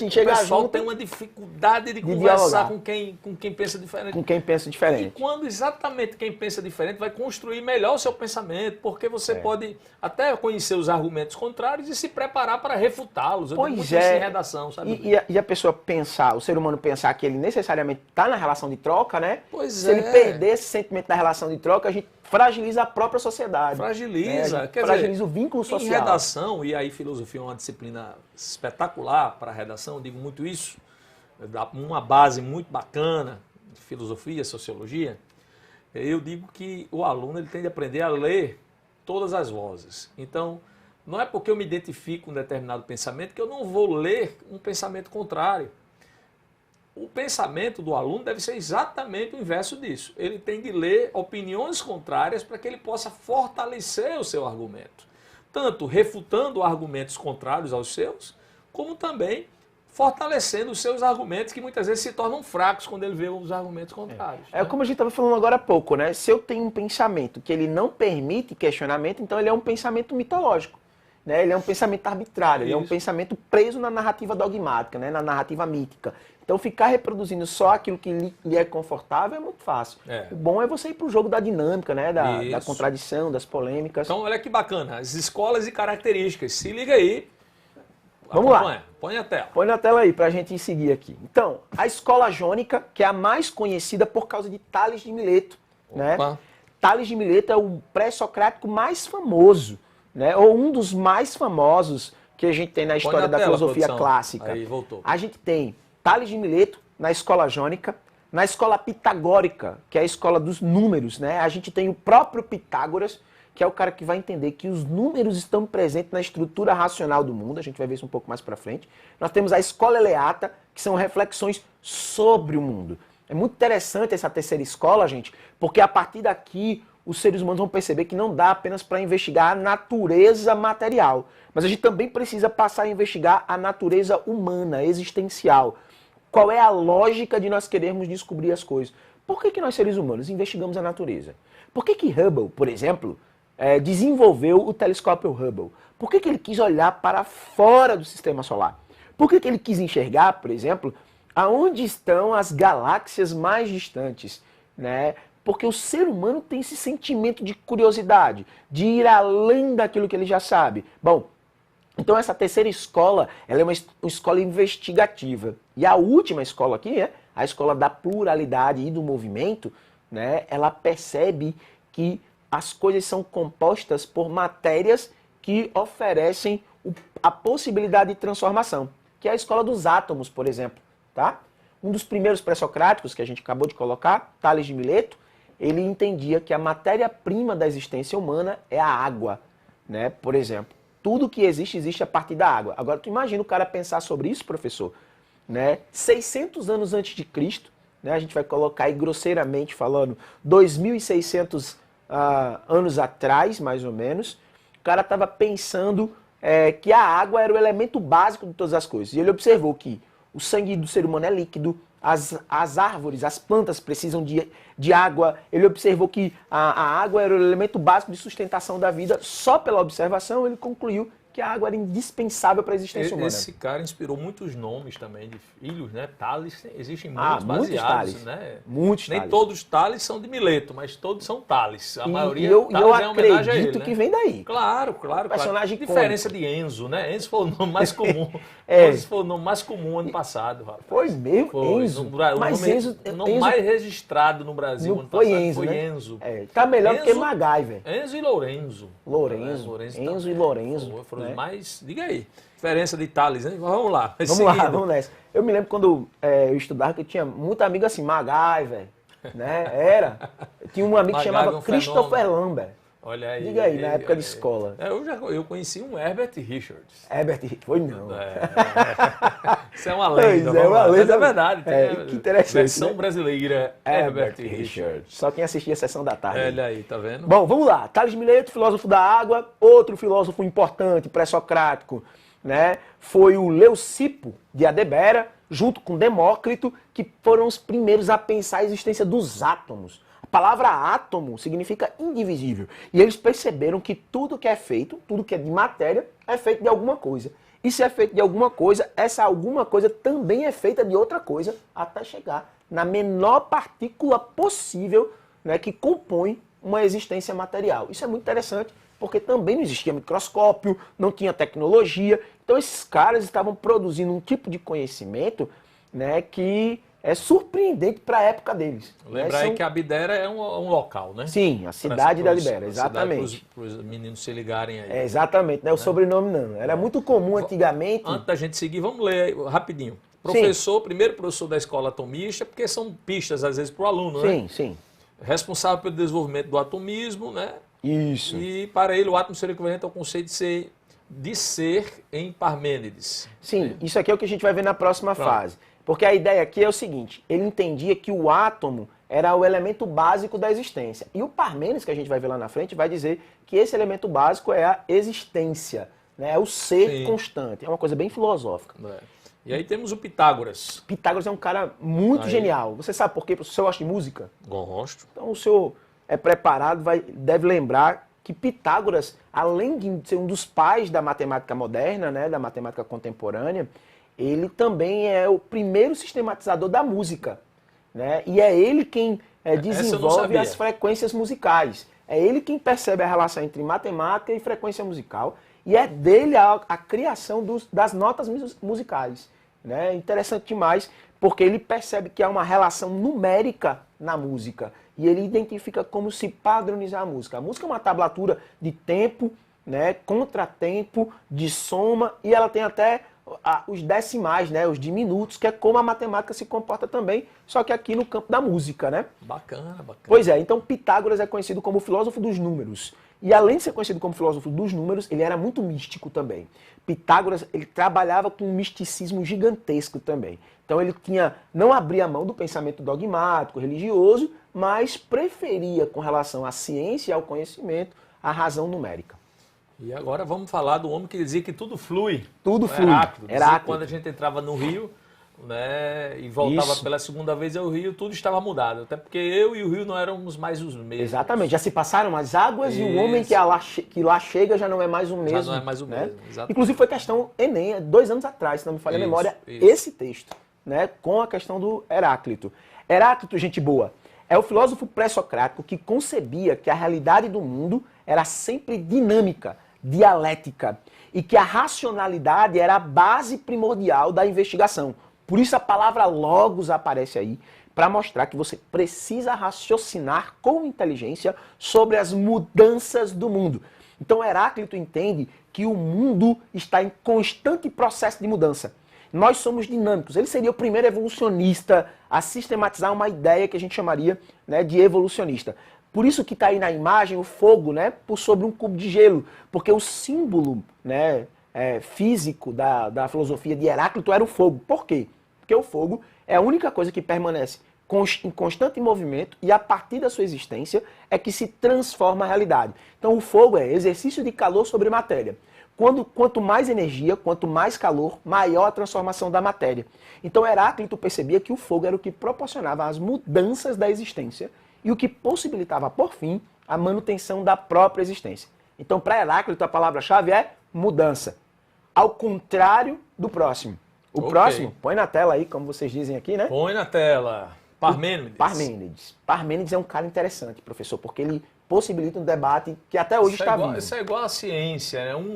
chegar o pessoal junto, tem uma dificuldade de conversar com quem pensa diferente. Com quem pensa diferente. E quando exatamente quem pensa diferente vai construir melhor o seu pensamento, porque você pode até conhecer os argumentos contrários e se preparar para refutá-los. Eu digo muito isso em redação, sabe? E a pessoa pensar, o ser humano pensar que ele necessariamente está na relação de troca, né? Se ele perder esse sentimento da relação de troca, a gente fragiliza a própria sociedade. Fragiliza. Né? Fragiliza o vínculo social. Em redação, e aí filosofia é uma disciplina espetacular para a redação, eu digo muito isso, dá uma base muito bacana de filosofia, sociologia, eu digo que o aluno ele tem de aprender a ler todas as vozes. Então, não é porque eu me identifico com um determinado pensamento que eu não vou ler um pensamento contrário. O pensamento do aluno deve ser exatamente o inverso disso. Ele tem de ler opiniões contrárias para que ele possa fortalecer o seu argumento. Tanto refutando argumentos contrários aos seus, como também fortalecendo os seus argumentos, que muitas vezes se tornam fracos quando ele vê os argumentos contrários. É como a gente estava falando agora há pouco, né? Se eu tenho um pensamento que ele não permite questionamento, então ele é um pensamento mitológico. Né? Ele é um pensamento arbitrário, ele é um pensamento preso na narrativa dogmática, né? Na narrativa mítica. Então ficar reproduzindo só aquilo que lhe é confortável é muito fácil. O bom é você ir para o jogo da dinâmica, né? Da contradição, das polêmicas. Então olha que bacana, as escolas e características. Se liga aí. Vamos lá. Põe a tela. Põe na tela aí para a gente seguir aqui. Então, a escola jônica, que é a mais conhecida por causa de Tales de Mileto. Né? Tales de Mileto é o pré-socrático mais famoso, né? Ou um dos mais famosos que a gente tem na história da filosofia clássica. Aí, voltou. A gente tem Tales de Mileto na escola jônica, na escola pitagórica, que é a escola dos números. Né? A gente tem o próprio Pitágoras, que é o cara que vai entender que os números estão presentes na estrutura racional do mundo. A gente vai ver isso um pouco mais para frente. Nós temos a escola eleata, que são reflexões sobre o mundo. É muito interessante essa terceira escola, gente, porque a partir daqui os seres humanos vão perceber que não dá apenas para investigar a natureza material, mas a gente também precisa passar a investigar a natureza humana, existencial. Qual é a lógica de nós querermos descobrir as coisas? Por que nós, seres humanos, investigamos a natureza? Por que Hubble, por exemplo, desenvolveu o telescópio Hubble? Por que ele quis olhar para fora do sistema solar? Por que ele quis enxergar, por exemplo, aonde estão as galáxias mais distantes? Né? Porque o ser humano tem esse sentimento de curiosidade, de ir além daquilo que ele já sabe. Bom, então essa terceira escola, ela é uma escola investigativa. E a última escola aqui, a escola da pluralidade e do movimento, né, ela percebe que as coisas são compostas por matérias que oferecem a possibilidade de transformação, que é a escola dos átomos, por exemplo. Tá? Um dos primeiros pré-socráticos que a gente acabou de colocar, Tales de Mileto, ele entendia que a matéria-prima da existência humana é a água. Né? Por exemplo, tudo que existe a partir da água. Agora, tu imagina o cara pensar sobre isso, professor? Né? 600 anos antes de Cristo, né? A gente vai colocar aí grosseiramente falando, 2.600 anos atrás, mais ou menos, o cara estava pensando que a água era o elemento básico de todas as coisas. E ele observou que o sangue do ser humano é líquido, as árvores, as plantas precisam de água. Ele observou que a água era o elemento básico de sustentação da vida. Só pela observação ele concluiu que a água era indispensável para a existência humana. Esse cara inspirou muitos nomes também de filhos, né? Tales, existem muitos baseados, Tales, né? Muitos Nem Tales. todos os Tales são de Mileto, mas todos são Tales. A maioria eu Tales é homenagem a ele, acredito né? que vem daí. Claro. Personagem Diferença icônico. de Enzo, né? Enzo foi o nome mais comum. Enzo foi o nome mais comum ano passado, rapaz. Foi mesmo? Enzo? O nome mais registrado no Brasil ano foi passado Enzo, foi né? Enzo. Tá melhor do que Enzo- MacGyver. Enzo e Lorenzo. Enzo e Lorenzo. Foram né? os mais... Diga aí. Diferença de Tales, hein? Vamos lá. Vamos lá, vamos nessa. Eu me lembro quando eu estudava que eu tinha muito amigo assim, MacGyver, né? Eu tinha um amigo que MacGyver chamava é um Christopher fenômeno. Lambert. Olha aí. Diga aí, na época de escola. Eu conheci um Herbert Richards. Herbert, foi não. Isso é uma lenda. Pois é, vamos uma lá. lenda. Mas é verdade. Tem que interessante, Versão né? brasileira, Herbert Richards. Só quem assistia a Sessão da Tarde. Olha aí, tá vendo? Bom, vamos lá. Tales de Mileto, filósofo da água, outro filósofo importante, pré-socrático, né? Foi o Leucipo de Adebera, junto com Demócrito, que foram os primeiros a pensar a existência dos átomos. A palavra átomo significa indivisível. E eles perceberam que tudo que é feito, tudo que é de matéria, é feito de alguma coisa. E se é feito de alguma coisa, essa alguma coisa também é feita de outra coisa, até chegar na menor partícula possível, né, que compõe uma existência material. Isso é muito interessante, porque também não existia microscópio, não tinha tecnologia. Então esses caras estavam produzindo um tipo de conhecimento, né, que é surpreendente para a época deles. Lembrar aí que a Abdera é um local, né? Sim, a cidade da Libera, exatamente. Para os meninos se ligarem aí. Exatamente, não é o sobrenome não. Era muito comum antigamente. Antes da gente seguir, vamos ler rapidinho. Professor, primeiro professor da escola atomista, porque são pistas às vezes para o aluno, né? Sim. Responsável pelo desenvolvimento do atomismo, né? Isso. E para ele o átomo seria equivalente ao conceito de ser em Parmênides. Sim, isso aqui é o que a gente vai ver na próxima fase. Porque a ideia aqui é o seguinte, ele entendia que o átomo era o elemento básico da existência. E o Parmênides, que a gente vai ver lá na frente, vai dizer que esse elemento básico é a existência, né? É o ser constante. É uma coisa bem filosófica. E aí temos o Pitágoras. Pitágoras é um cara muito genial. Você sabe por quê? Porque o senhor gosta de música? Gosto. Então o senhor é preparado, deve lembrar que Pitágoras, além de ser um dos pais da matemática moderna, né, da matemática contemporânea, ele também é o primeiro sistematizador da música, né? E é ele quem desenvolve as frequências musicais. É ele quem percebe a relação entre matemática e frequência musical. E é dele a criação das notas musicais, né? Interessante demais, porque ele percebe que há uma relação numérica na música. E ele identifica como se padronizar a música. A música é uma tablatura de tempo, né, contratempo, de soma, e ela tem até os decimais, né, os diminutos, que é como a matemática se comporta também, só que aqui no campo da música, né? Bacana, bacana. Pois é, então Pitágoras é conhecido como o filósofo dos números. E além de ser conhecido como filósofo dos números, ele era muito místico também. Pitágoras, ele trabalhava com um misticismo gigantesco também. Então ele não abria mão do pensamento dogmático, religioso, mas preferia, com relação à ciência e ao conhecimento, a razão numérica. E agora vamos falar do homem que dizia que tudo flui. Tudo flui. Heráclito. Quando a gente entrava no rio, né, e voltava pela segunda vez ao rio, tudo estava mudado. Até porque eu e o rio não éramos mais os mesmos. Exatamente. Já se passaram as águas e o homem que lá chega já não é mais o mesmo. Já não é mais o mesmo, exatamente. Inclusive foi questão Enem, 2 anos atrás, se não me falha a memória, esse texto, né, com a questão do Heráclito. Heráclito, gente boa, é o filósofo pré-socrático que concebia que a realidade do mundo era sempre dinâmica, dialética, e que a racionalidade era a base primordial da investigação. Por isso a palavra logos aparece aí, para mostrar que você precisa raciocinar com inteligência sobre as mudanças do mundo. Então Heráclito entende que o mundo está em constante processo de mudança. Nós somos dinâmicos. Ele seria o primeiro evolucionista a sistematizar uma ideia que a gente chamaria, né, de evolucionista. Por isso que está aí na imagem o fogo, né, por sobre um cubo de gelo. Porque o símbolo, né, físico da filosofia de Heráclito era o fogo. Por quê? Porque o fogo é a única coisa que permanece em constante movimento e a partir da sua existência é que se transforma a realidade. Então o fogo é exercício de calor sobre matéria. Quanto mais energia, quanto mais calor, maior a transformação da matéria. Então Heráclito percebia que o fogo era o que proporcionava as mudanças da existência e o que possibilitava, por fim, a manutenção da própria existência. Então, para Heráclito, a palavra-chave é mudança. Ao contrário do próximo. O próximo, põe na tela aí, como vocês dizem aqui, né? Põe na tela. Parmênides. Parmênides é um cara interessante, professor, porque ele possibilita um debate que até hoje está vivo. Isso é igual à ciência, né? Um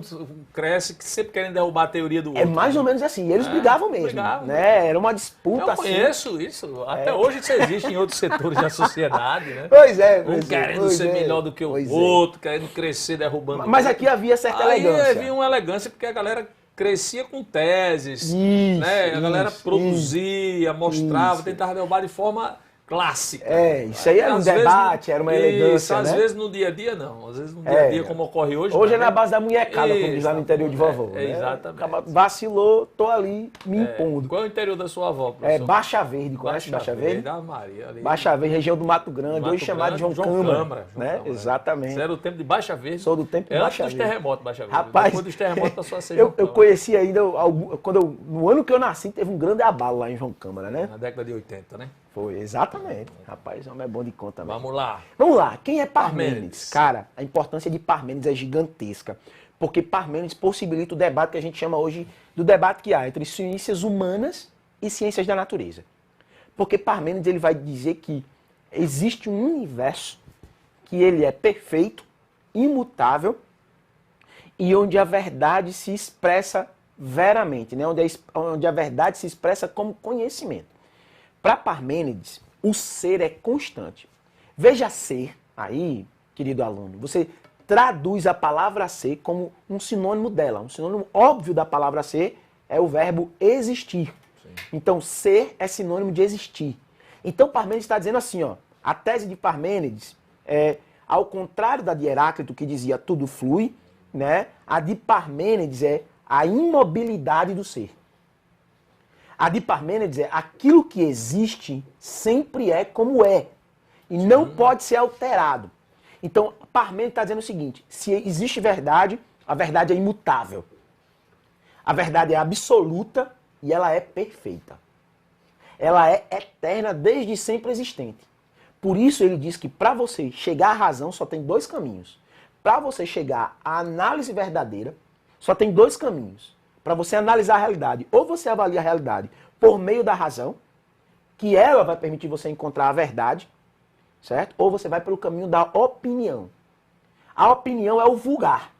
cresce que sempre querem derrubar a teoria do outro. É mais ou menos assim. E eles brigavam mesmo. Né? Era uma disputa assim. Eu conheço isso. Até hoje isso existe em outros setores da sociedade, né? Pois é. Um querendo ser melhor do que o outro, querendo crescer, derrubando. Mas aqui havia certa elegância. Aí havia uma elegância porque a galera crescia com teses, né? A galera produzia, mostrava, tentava derrubar de forma clássica. Isso aí era um debate, era uma elegância, às vezes no dia a dia não. Às vezes no dia a dia, como ocorre hoje. Hoje é na base da munhecada, como diz lá no interior de vovó. Né? Exatamente. Vacilou, tô ali me impondo. Qual é o interior da sua avó, professor? Baixa Verde, conhece Baixa Verde? Da Maria. Ali. Baixa Verde, região do Mato Grande, hoje chamado de João Câmara. Né? Exatamente. Você era do tempo de Baixa Verde? Sou do tempo de Baixa Verde. Antes dos terremotos, Baixa Verde. Rapaz, depois dos terremotos passou a ser eu conheci ainda, no ano que eu nasci, teve um grande abalo lá em João Câmara, né? Na década de 80, né? Foi, exatamente. Rapaz, o homem é bom de conta mesmo. Vamos lá. Vamos lá. Quem é Parmênides? Cara, a importância de Parmênides é gigantesca. Porque Parmênides possibilita o debate que a gente chama hoje do debate que há entre ciências humanas e ciências da natureza. Porque Parmênides ele vai dizer que existe um universo que ele é perfeito, imutável e onde a verdade se expressa veramente, né? Onde a verdade se expressa como conhecimento. Para Parmênides, o ser é constante. Veja ser, aí, querido aluno, você traduz a palavra ser como um sinônimo dela. Um sinônimo óbvio da palavra ser é o verbo existir. Sim. Então, ser é sinônimo de existir. Então, Parmênides está dizendo assim, ó, a tese de Parmênides é, ao contrário da de Heráclito, que dizia tudo flui, né? A de Parmênides é a imobilidade do ser. A de Parmênides é aquilo que existe sempre é como é. E não pode ser alterado. Então, Parmênides está dizendo o seguinte, se existe verdade, a verdade é imutável. A verdade é absoluta e ela é perfeita. Ela é eterna, desde sempre existente. Por isso ele diz que para você chegar à razão só tem dois caminhos. Para você chegar à análise verdadeira, só tem dois caminhos. Para você analisar a realidade, ou você avalia a realidade por meio da razão, que ela vai permitir você encontrar a verdade, certo? Ou você vai pelo caminho da opinião. A opinião é o vulgar.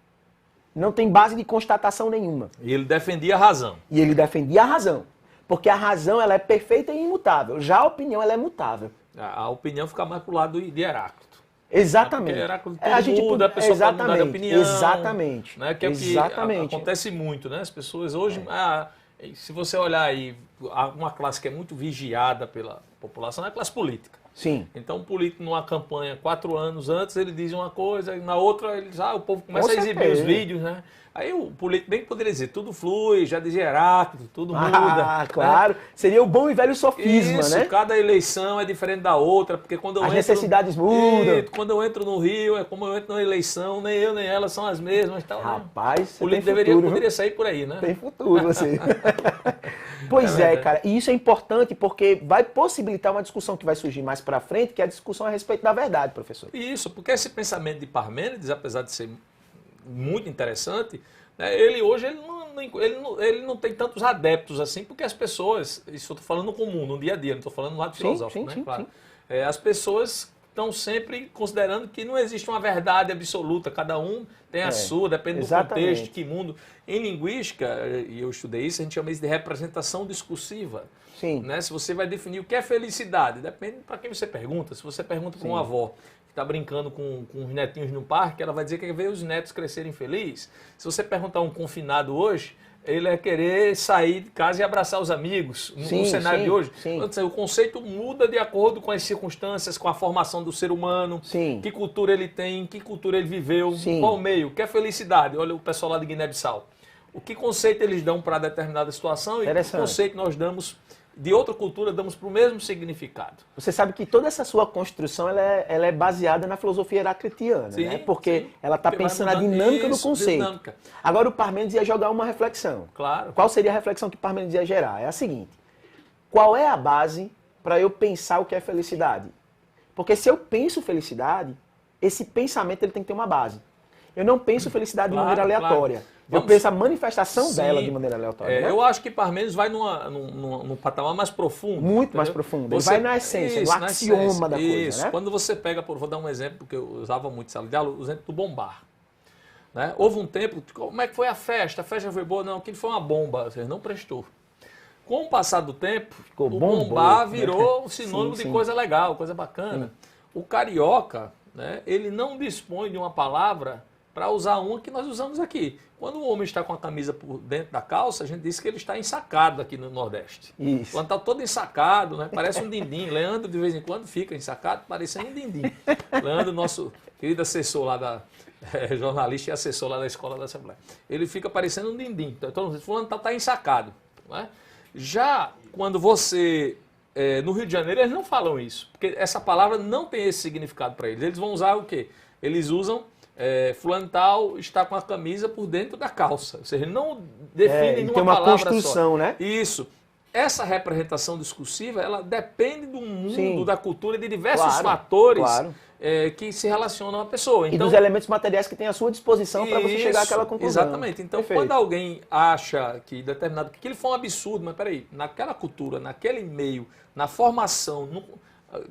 Não tem base de constatação nenhuma. E ele defendia a razão. E ele defendia a razão. Porque a razão ela é perfeita e imutável. Já a opinião ela é mutável. A opinião fica mais pro lado de Heráclito. Exatamente. Porque Heráclito tudo muda, a pessoa pode mudar de opinião. Exatamente. Né? Que é o que acontece muito, né? As pessoas hoje... se você olhar aí, uma classe que é muito vigiada pela população é a classe política. Sim. Então o político numa campanha 4 anos antes, ele diz uma coisa, e na outra ele diz, o povo começa a exibir os vídeos, né? Aí o político bem que poderia dizer, tudo flui, já dizia Heráclito, tudo muda. Claro. Né? Seria o bom e velho sofisma, isso, né? Cada eleição é diferente da outra, porque quando eu as necessidades mudam. Quando eu entro no Rio, é como eu entro na eleição, nem eu nem ela são as mesmas. Tal, Rapaz, o político poderia sair por aí, né? Tem futuro, você. Pois é, cara. E isso é importante porque vai possibilitar uma discussão que vai surgir mais pra frente, que é a discussão a respeito da verdade, professor. Isso, porque esse pensamento de Parmênides, apesar de ser muito interessante, né, ele hoje ele não tem tantos adeptos assim, porque as pessoas, isso eu estou falando no comum, no dia a dia, não estou falando no lado filosófico, né? Claro. As pessoas estão sempre considerando que não existe uma verdade absoluta, cada um tem a sua, depende do contexto, que mundo. Em linguística, e eu estudei isso, a gente chama isso de representação discursiva. Sim. Né? Se você vai definir o que é felicidade, depende para quem você pergunta. Se você pergunta para uma avó que está brincando com os netinhos no parque, ela vai dizer que quer ver os netos crescerem felizes. Se você perguntar a um confinado hoje, ele é querer sair de casa e abraçar os amigos. No cenário de hoje, o conceito muda de acordo com as circunstâncias, com a formação do ser humano, que cultura ele tem, que cultura ele viveu, qual meio, que é felicidade. Olha o pessoal lá de Guiné-Bissau. O que conceito eles dão para determinada situação e que conceito nós damos de outra cultura, damos para o mesmo significado. Você sabe que toda essa sua construção ela é baseada na filosofia heraclitiana, né? Porque ela está pensando a dinâmica do conceito. Dinâmica. Agora o Parmênides ia jogar uma reflexão. Claro. Qual seria a reflexão que Parmênides ia gerar? É a seguinte: qual é a base para eu pensar o que é felicidade? Porque se eu penso felicidade, esse pensamento ele tem que ter uma base. Eu não penso felicidade de maneira aleatória. Eu penso a manifestação dela de maneira aleatória. Né? Eu acho que Parmênides vai num patamar mais profundo. Muito mais profundo. Ele vai na essência, no axioma da coisa. Né? Quando você pega, vou dar um exemplo, porque eu usava muito em sala de aula, o exemplo do bombar. Né? Houve um tempo, como é que foi a festa? A festa foi boa? Não, aquilo foi uma bomba, ou seja, não prestou. Com o passar do tempo, o bombar virou um sinônimo de coisa legal, coisa bacana. O carioca, né, ele não dispõe de uma palavra para usar uma que nós usamos aqui. Quando o homem está com a camisa por dentro da calça, a gente diz que ele está ensacado aqui no Nordeste. Isso. Quando está todo ensacado, né? Parece um dindim. Leandro, de vez em quando, fica ensacado, parecendo um dindim. Leandro, nosso querido assessor lá jornalista e assessor lá da Escola da Assembleia. Ele fica parecendo um dindim. Então, fulano está ensacado. Né? Já quando você... no Rio de Janeiro, eles não falam isso. Porque essa palavra não tem esse significado para eles. Eles vão usar o quê? Eles usam... fulano tal está com a camisa por dentro da calça. Ou seja, ele não define numa palavra só. Tem uma construção, né? Isso. Essa representação discursiva, ela depende do mundo, da cultura e de diversos fatores que se relacionam à pessoa. Então, e dos elementos materiais que tem à sua disposição para você chegar àquela conclusão. Exatamente. Então, quando alguém acha que determinado... que aquilo foi um absurdo, mas peraí, naquela cultura, naquele meio, na formação...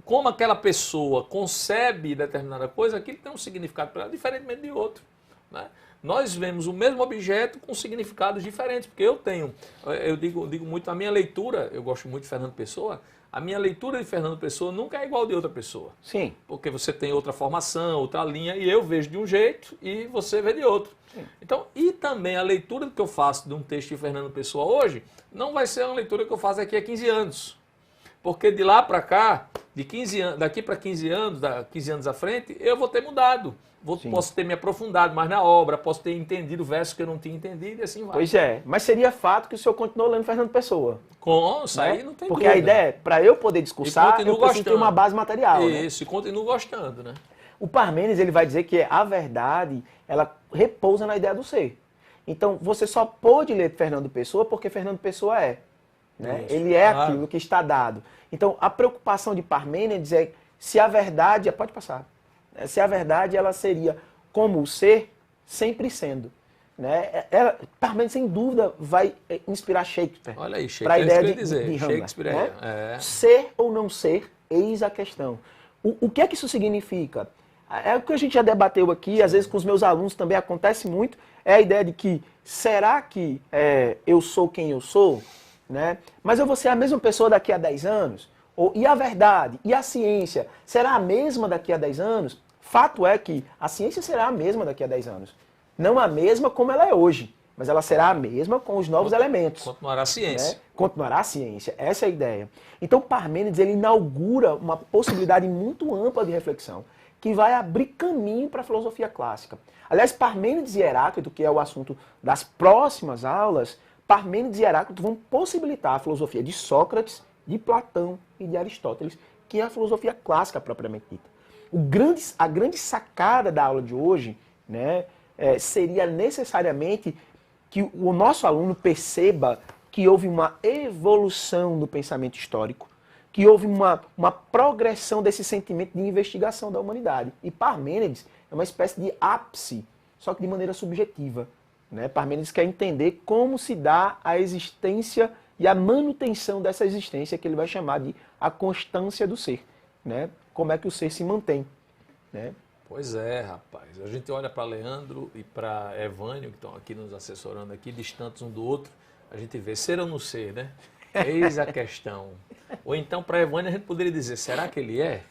como aquela pessoa concebe determinada coisa, aquilo tem um significado para ela, diferentemente de outro. Né? Nós vemos o mesmo objeto com significados diferentes, porque eu digo muito, a minha leitura, eu gosto muito de Fernando Pessoa, a minha leitura de Fernando Pessoa nunca é igual de outra pessoa. Sim. Porque você tem outra formação, outra linha, e eu vejo de um jeito e você vê de outro. Sim. Então, e também a leitura que eu faço de um texto de Fernando Pessoa hoje, não vai ser uma leitura que eu faço daqui a 15 anos. Porque de lá para cá, daqui para 15 anos à frente, eu vou ter mudado. Posso ter me aprofundado mais na obra, posso ter entendido versos que eu não tinha entendido e assim vai. Pois é, mas seria fato que o senhor continuou lendo Fernando Pessoa. Isso aí não tem Porque dúvida. A ideia é, para eu poder discursar, eu preciso ter uma base material. Isso, e continuo gostando, né? O Parmênides ele vai dizer que a verdade, ela repousa na ideia do ser. Então, você só pôde ler Fernando Pessoa porque Fernando Pessoa é. Né? Isso, Ele é claro. aquilo que está dado. Então, a preocupação de Parmênides é se a verdade... Pode passar. Se a verdade ela seria como o ser sempre sendo. Né? Parmênides, sem dúvida, vai inspirar Shakespeare. Olha aí, para a Shakespeare, ideia quer dizer, de Hamlet, Shakespeare né? é. Ser ou não ser, eis a questão. O que é que isso significa? É o que a gente já debateu aqui, às vezes com os meus alunos também acontece muito, é a ideia de que, será que eu sou quem eu sou? Né? Mas eu vou ser a mesma pessoa daqui a 10 anos? E a verdade? E a ciência? Será a mesma daqui a 10 anos? Fato é que a ciência será a mesma daqui a 10 anos. Não a mesma como ela é hoje, mas ela será a mesma com os novos elementos. Continuará a ciência. Né? Continuará a ciência, essa é a ideia. Então Parmênides ele inaugura uma possibilidade muito ampla de reflexão, que vai abrir caminho para a filosofia clássica. Aliás, Parmênides e Heráclito, que é o assunto das próximas aulas, Parmênides e Heráclito vão possibilitar a filosofia de Sócrates, de Platão e de Aristóteles, que é a filosofia clássica propriamente dita. A grande sacada da aula de hoje, né, seria necessariamente que o nosso aluno perceba que houve uma evolução do pensamento histórico, que houve uma progressão desse sentimento de investigação da humanidade. E Parmênides é uma espécie de ápice, só que de maneira subjetiva. Né? Parmênides quer entender como se dá a existência e a manutenção dessa existência, que ele vai chamar de a constância do ser. Né? Como é que o ser se mantém. Né? Pois é, rapaz. A gente olha para Leandro e para Evânio, que estão aqui nos assessorando aqui, distantes um do outro, a gente vê ser ou não ser, né? Eis a questão. Ou então, para Evânio, a gente poderia dizer, será que ele é?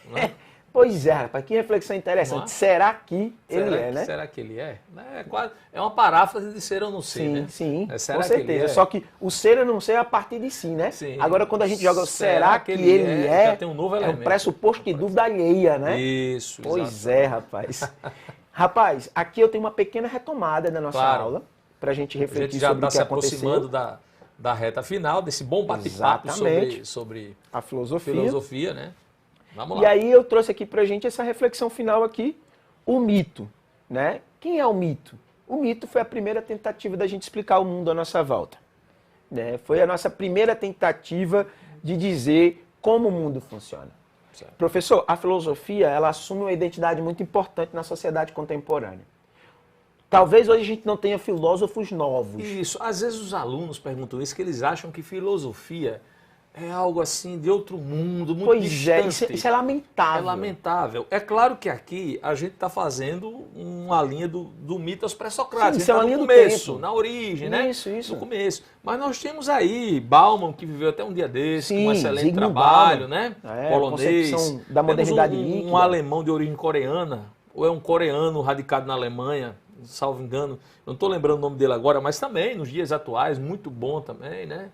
Não é? Pois é, rapaz, que reflexão interessante. Será que ele é, né? Será que ele é? É uma paráfrase de ser ou não ser, sim, né? Sim, será com certeza. Que ele é? Só que o ser ou não ser é a partir de si, né? Sim. Agora, quando a gente joga será que ele é, já tem um novo elemento. É um pressuposto de dúvida alheia, né? Isso, Pois exatamente. é, rapaz. Rapaz, aqui eu tenho uma pequena retomada da nossa aula, para a gente refletir sobre o que aconteceu. A gente já está se aproximando da reta final, desse bom bate-papo sobre a filosofia, né? Vamos lá. E aí eu trouxe aqui pra gente essa reflexão final aqui, o mito, né? Quem é o mito? O mito foi a primeira tentativa da gente explicar o mundo à nossa volta. Né? Foi a nossa primeira tentativa de dizer como o mundo funciona. Certo. Professor, a filosofia ela assume uma identidade muito importante na sociedade contemporânea. Talvez hoje a gente não tenha filósofos novos. Isso. Às vezes os alunos perguntam isso, que eles acham que filosofia é algo assim de outro mundo, muito distante. Isso é lamentável. É lamentável. É claro que aqui a gente está fazendo uma linha do mito aos pré-socráticos. Isso é uma linha no começo, do tempo. Na origem, né? Isso. No começo. Mas nós temos aí Bauman, que viveu até um dia desse, com um excelente Zygmunt trabalho, Bauman, né? Polonês. Da modernidade líquida. Um alemão de origem coreana, ou é um coreano radicado na Alemanha, salvo engano. Não estou lembrando o nome dele agora, mas também, nos dias atuais, muito bom também, né?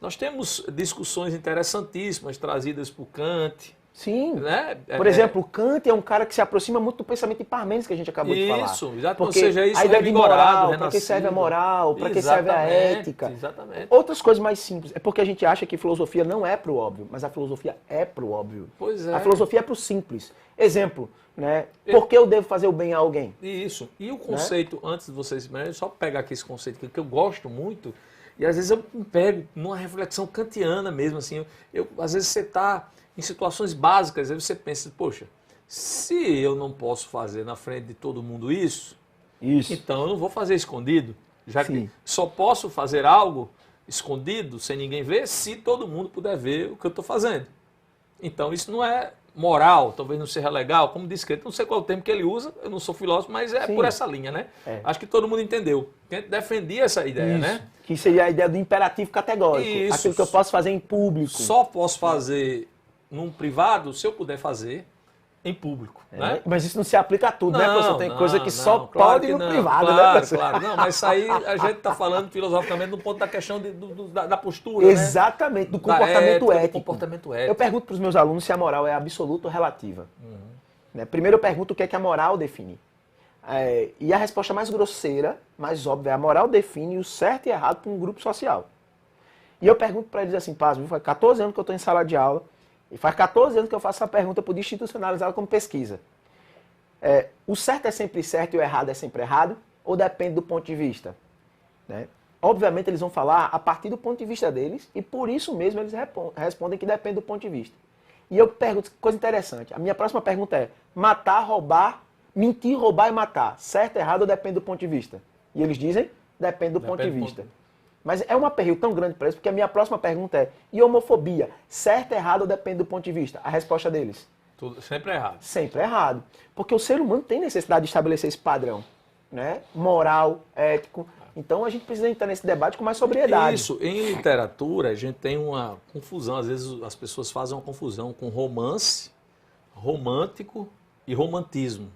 Nós temos discussões interessantíssimas trazidas por Kant. Sim. Né? Por exemplo, Kant é um cara que se aproxima muito do pensamento de Parmênides que a gente acabou de falar. Isso, exatamente. Porque Ou seja, isso a ideia de moral, para que renascido. serve a moral, para que serve a ética. Exatamente. Outras coisas mais simples. É porque a gente acha que filosofia não é pro óbvio, mas a filosofia é pro óbvio. Pois é. A filosofia é pro simples. Exemplo, né? Por que eu devo fazer o bem a alguém? Isso. E o conceito, antes de vocês... Só pegar aqui esse conceito que eu gosto muito... E às vezes eu me pego numa reflexão kantiana mesmo, assim. Às vezes você está em situações básicas, aí você pensa, poxa, se eu não posso fazer na frente de todo mundo isso, então eu não vou fazer escondido. Já que só posso fazer algo escondido, sem ninguém ver, se todo mundo puder ver o que eu estou fazendo. Então isso não é moral, talvez não seja legal, como disse que não sei qual é o termo que ele usa, eu não sou filósofo, mas é por essa linha, né? Acho que todo mundo entendeu. Defendia essa ideia, né? Que seria a ideia do imperativo categórico. Isso. Aquilo que eu posso fazer em público. Só posso fazer num privado se eu puder fazer em público. Né? Mas isso não se aplica a tudo, né, professor? Tem coisa que só claro pode que no não, privado, claro, né, Claro, não, mas isso aí a gente está falando filosoficamente no ponto da questão da postura, exatamente, do comportamento ético. Do comportamento ético. Eu pergunto para os meus alunos se a moral é absoluta ou relativa. Né? Primeiro eu pergunto o que é que a moral define. E a resposta mais grosseira, mais óbvia, a moral define o certo e errado para um grupo social. E eu pergunto para eles assim, Paz, faz 14 anos que eu estou em sala de aula, e faz 14 anos que eu faço essa pergunta, eu podia institucionalizá-la como pesquisa. O certo é sempre certo e o errado é sempre errado? Ou depende do ponto de vista? Né? obviamente eles vão falar a partir do ponto de vista deles e por isso mesmo eles respondem que depende do ponto de vista. E eu pergunto, coisa interessante, a minha próxima pergunta é, matar, roubar, mentir, roubar e matar, certo, errado ou depende do ponto de vista? E eles dizem, depende do ponto de vista. Mas é um aperreio tão grande para eles, porque a minha próxima pergunta é, e homofobia, certo, errado ou depende do ponto de vista? A resposta deles? Tudo, sempre errado. Sempre errado. Porque o ser humano tem necessidade de estabelecer esse padrão, né? Moral, ético. Então a gente precisa entrar nesse debate com mais sobriedade. Isso, em literatura a gente tem uma confusão, às vezes as pessoas fazem uma confusão com romance, romântico e romantismo.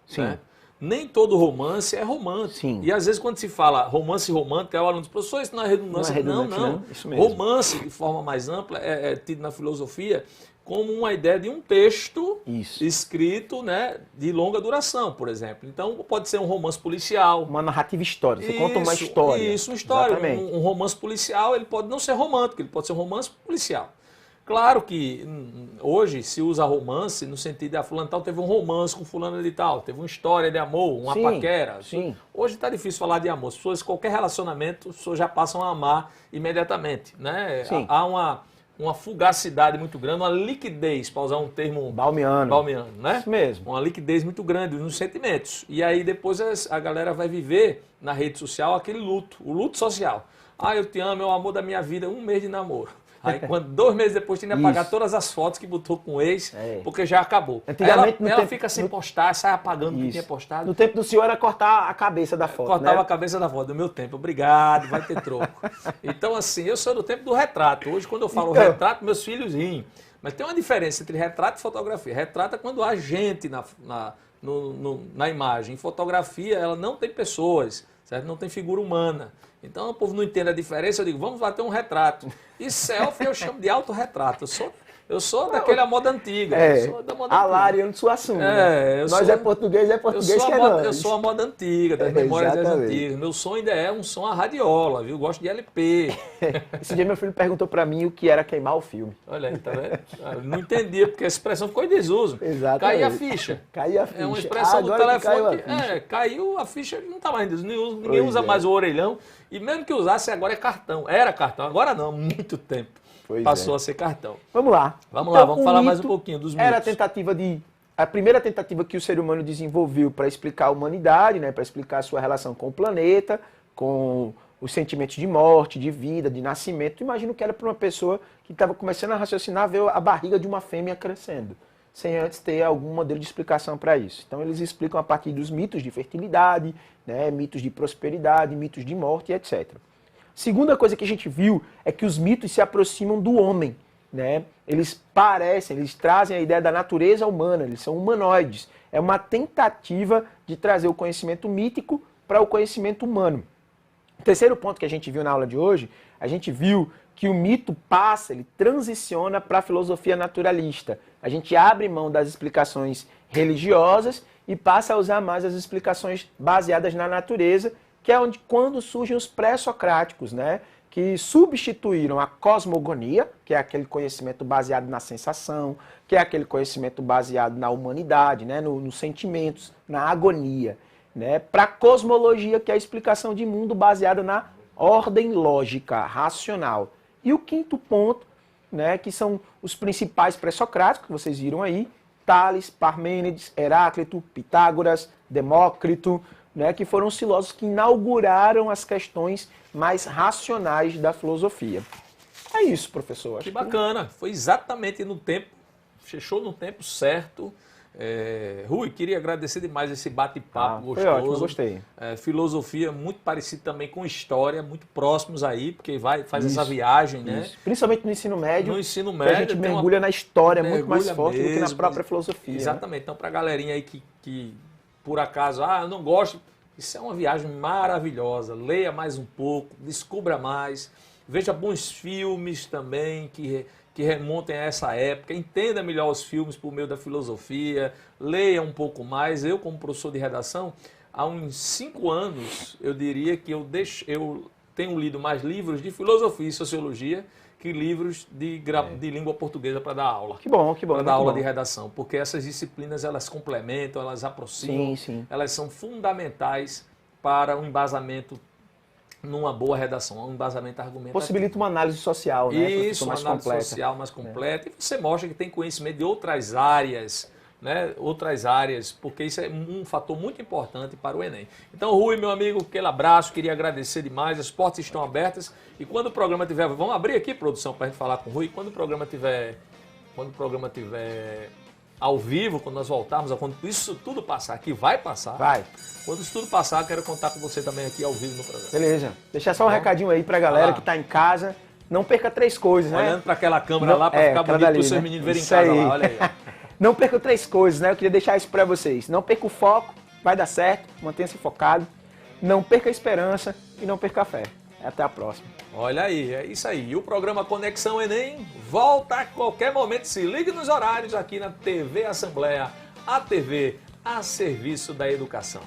Sim. Né? Nem todo romance é romântico. Sim. E às vezes quando se fala romance romântico, o aluno diz, professor, isso não é redundância. Não é redundante, não. não. Isso mesmo. Romance, de forma mais ampla, é tido na filosofia como uma ideia de um texto escrito, né, de longa duração, por exemplo. Então pode ser um romance policial. Uma narrativa histórica, você conta uma história. Isso, uma história. Um romance policial, ele pode não ser romântico, ele pode ser um romance policial. Claro que hoje se usa romance no sentido de fulano tal teve um romance com fulano de tal, teve uma história de amor, uma paquera. Sim. Hoje está difícil falar de amor. As pessoas, qualquer relacionamento, as pessoas já passam a amar imediatamente. Né? Há uma fugacidade muito grande, uma liquidez, para usar um termo balmiano, né? Isso mesmo. Uma liquidez muito grande nos sentimentos. E aí depois a galera vai viver na rede social aquele luto, o luto social. Ah, eu te amo, é o amor da minha vida, 1 mês de namoro. Aí, 2 meses depois, tem que apagar todas as fotos que botou com o ex, porque já acabou. Antigamente, ela fica sem postar, sai apagando o que tinha postado. No tempo do senhor era cortar a cabeça da foto, Cortava a cabeça da foto. Do meu tempo, obrigado, vai ter troco. Então, assim, eu sou do tempo do retrato. Hoje, quando eu falo retrato, meus filhos riem. Mas tem uma diferença entre retrato e fotografia. Retrato é quando há gente na imagem. Em fotografia, ela não tem pessoas, certo? Não tem figura humana. Então o povo não entende a diferença, eu digo, vamos lá ter um retrato. E selfie eu chamo de autorretrato. Eu sou daquela moda antiga. Eu sou da moda a antiga. Lariano Suassuna. Nós é português que é nós. Eu sou a moda antiga, das memórias das antigas. Meu som ainda é um som a radiola, viu? Gosto de LP. Esse dia meu filho perguntou pra mim o que era queimar o filme. Olha aí, tá vendo? Eu não entendia, porque a expressão ficou em desuso. Exatamente. Caiu a ficha. Caiu a ficha. É uma expressão do telefone. Caiu a ficha, não tá mais em desuso. Ninguém usa mais o orelhão. E mesmo que usasse, agora é cartão. Era cartão, agora não, muito tempo. Passou a ser cartão. Vamos lá. Vamos lá, vamos falar mais um pouquinho dos mitos. Era a primeira tentativa que o ser humano desenvolveu para explicar a humanidade, né, para explicar a sua relação com o planeta, com os sentimentos de morte, de vida, de nascimento. Imagino que era para uma pessoa que estava começando a raciocinar, ver a barriga de uma fêmea crescendo, sem antes ter algum modelo de explicação para isso. Então eles explicam a partir dos mitos de fertilidade, né, mitos de prosperidade, mitos de morte, etc. Segunda coisa que a gente viu é que os mitos se aproximam do homem, né? Eles trazem a ideia da natureza humana, eles são humanoides. É uma tentativa de trazer o conhecimento mítico para o conhecimento humano. O terceiro ponto que a gente viu na aula de hoje, a gente viu que o mito ele transiciona para a filosofia naturalista. A gente abre mão das explicações religiosas e passa a usar mais as explicações baseadas na natureza, que é quando surgem os pré-socráticos, né? Que substituíram a cosmogonia, que é aquele conhecimento baseado na sensação, que é aquele conhecimento baseado na humanidade, né? Nos sentimentos, na agonia, né? Para a cosmologia, que é a explicação de mundo baseada na ordem lógica, racional. E o quinto ponto, né? Que são os principais pré-socráticos, que vocês viram aí, Tales, Parmênides, Heráclito, Pitágoras, Demócrito, né, que foram os filósofos que inauguraram as questões mais racionais da filosofia. É isso, professor. Que bacana. Foi exatamente no tempo, fechou no tempo certo. Rui, queria agradecer demais esse bate-papo gostoso. Foi ótimo, eu gostei. Filosofia muito parecido também com história, muito próximos aí, porque faz essa viagem, né? Isso. Principalmente no ensino médio. No ensino médio. A gente mergulha na história muito mais forte do que na própria filosofia. Exatamente. Né? Então, para a galerinha aí que por acaso, eu não gosto, isso é uma viagem maravilhosa. Leia mais um pouco, descubra mais, veja bons filmes também que remontem a essa época, entenda melhor os filmes por meio da filosofia, leia um pouco mais. Eu, como professor de redação, há uns 5 anos, eu diria que eu tenho lido mais livros de filosofia e sociologia que livros de língua portuguesa para dar aula. Que bom. Para dar aula de redação, porque essas disciplinas elas complementam, elas aproximam, sim. Elas são fundamentais para o embasamento numa boa redação, um embasamento argumentativo. Possibilita uma análise social, né? Isso, uma análise social mais completa. E você mostra que tem conhecimento de outras áreas, né? Outras áreas, porque isso é um fator muito importante para o Enem. Então, Rui, meu amigo, aquele abraço, queria agradecer demais, as portas estão abertas e quando o programa tiver, vamos abrir aqui, produção, para a gente falar com o Rui, quando o programa tiver ao vivo, quando nós voltarmos, quando isso tudo passar, que vai passar. Vai. Quando isso tudo passar, eu quero contar com você também aqui ao vivo no programa. Beleza. Deixar só um recadinho aí pra galera que tá em casa. Não perca 3 coisas, né? Olhando para aquela câmera lá, para ficar bonito para os seus meninos verem em casa lá, olha aí. Não perca 3 coisas, né? Eu queria deixar isso pra vocês. Não perca o foco, vai dar certo, mantenha-se focado. Não perca a esperança e não perca a fé. Até a próxima. Olha aí, é isso aí. E o programa Conexão Enem volta a qualquer momento. Se ligue nos horários aqui na TV Assembleia, a TV a serviço da educação.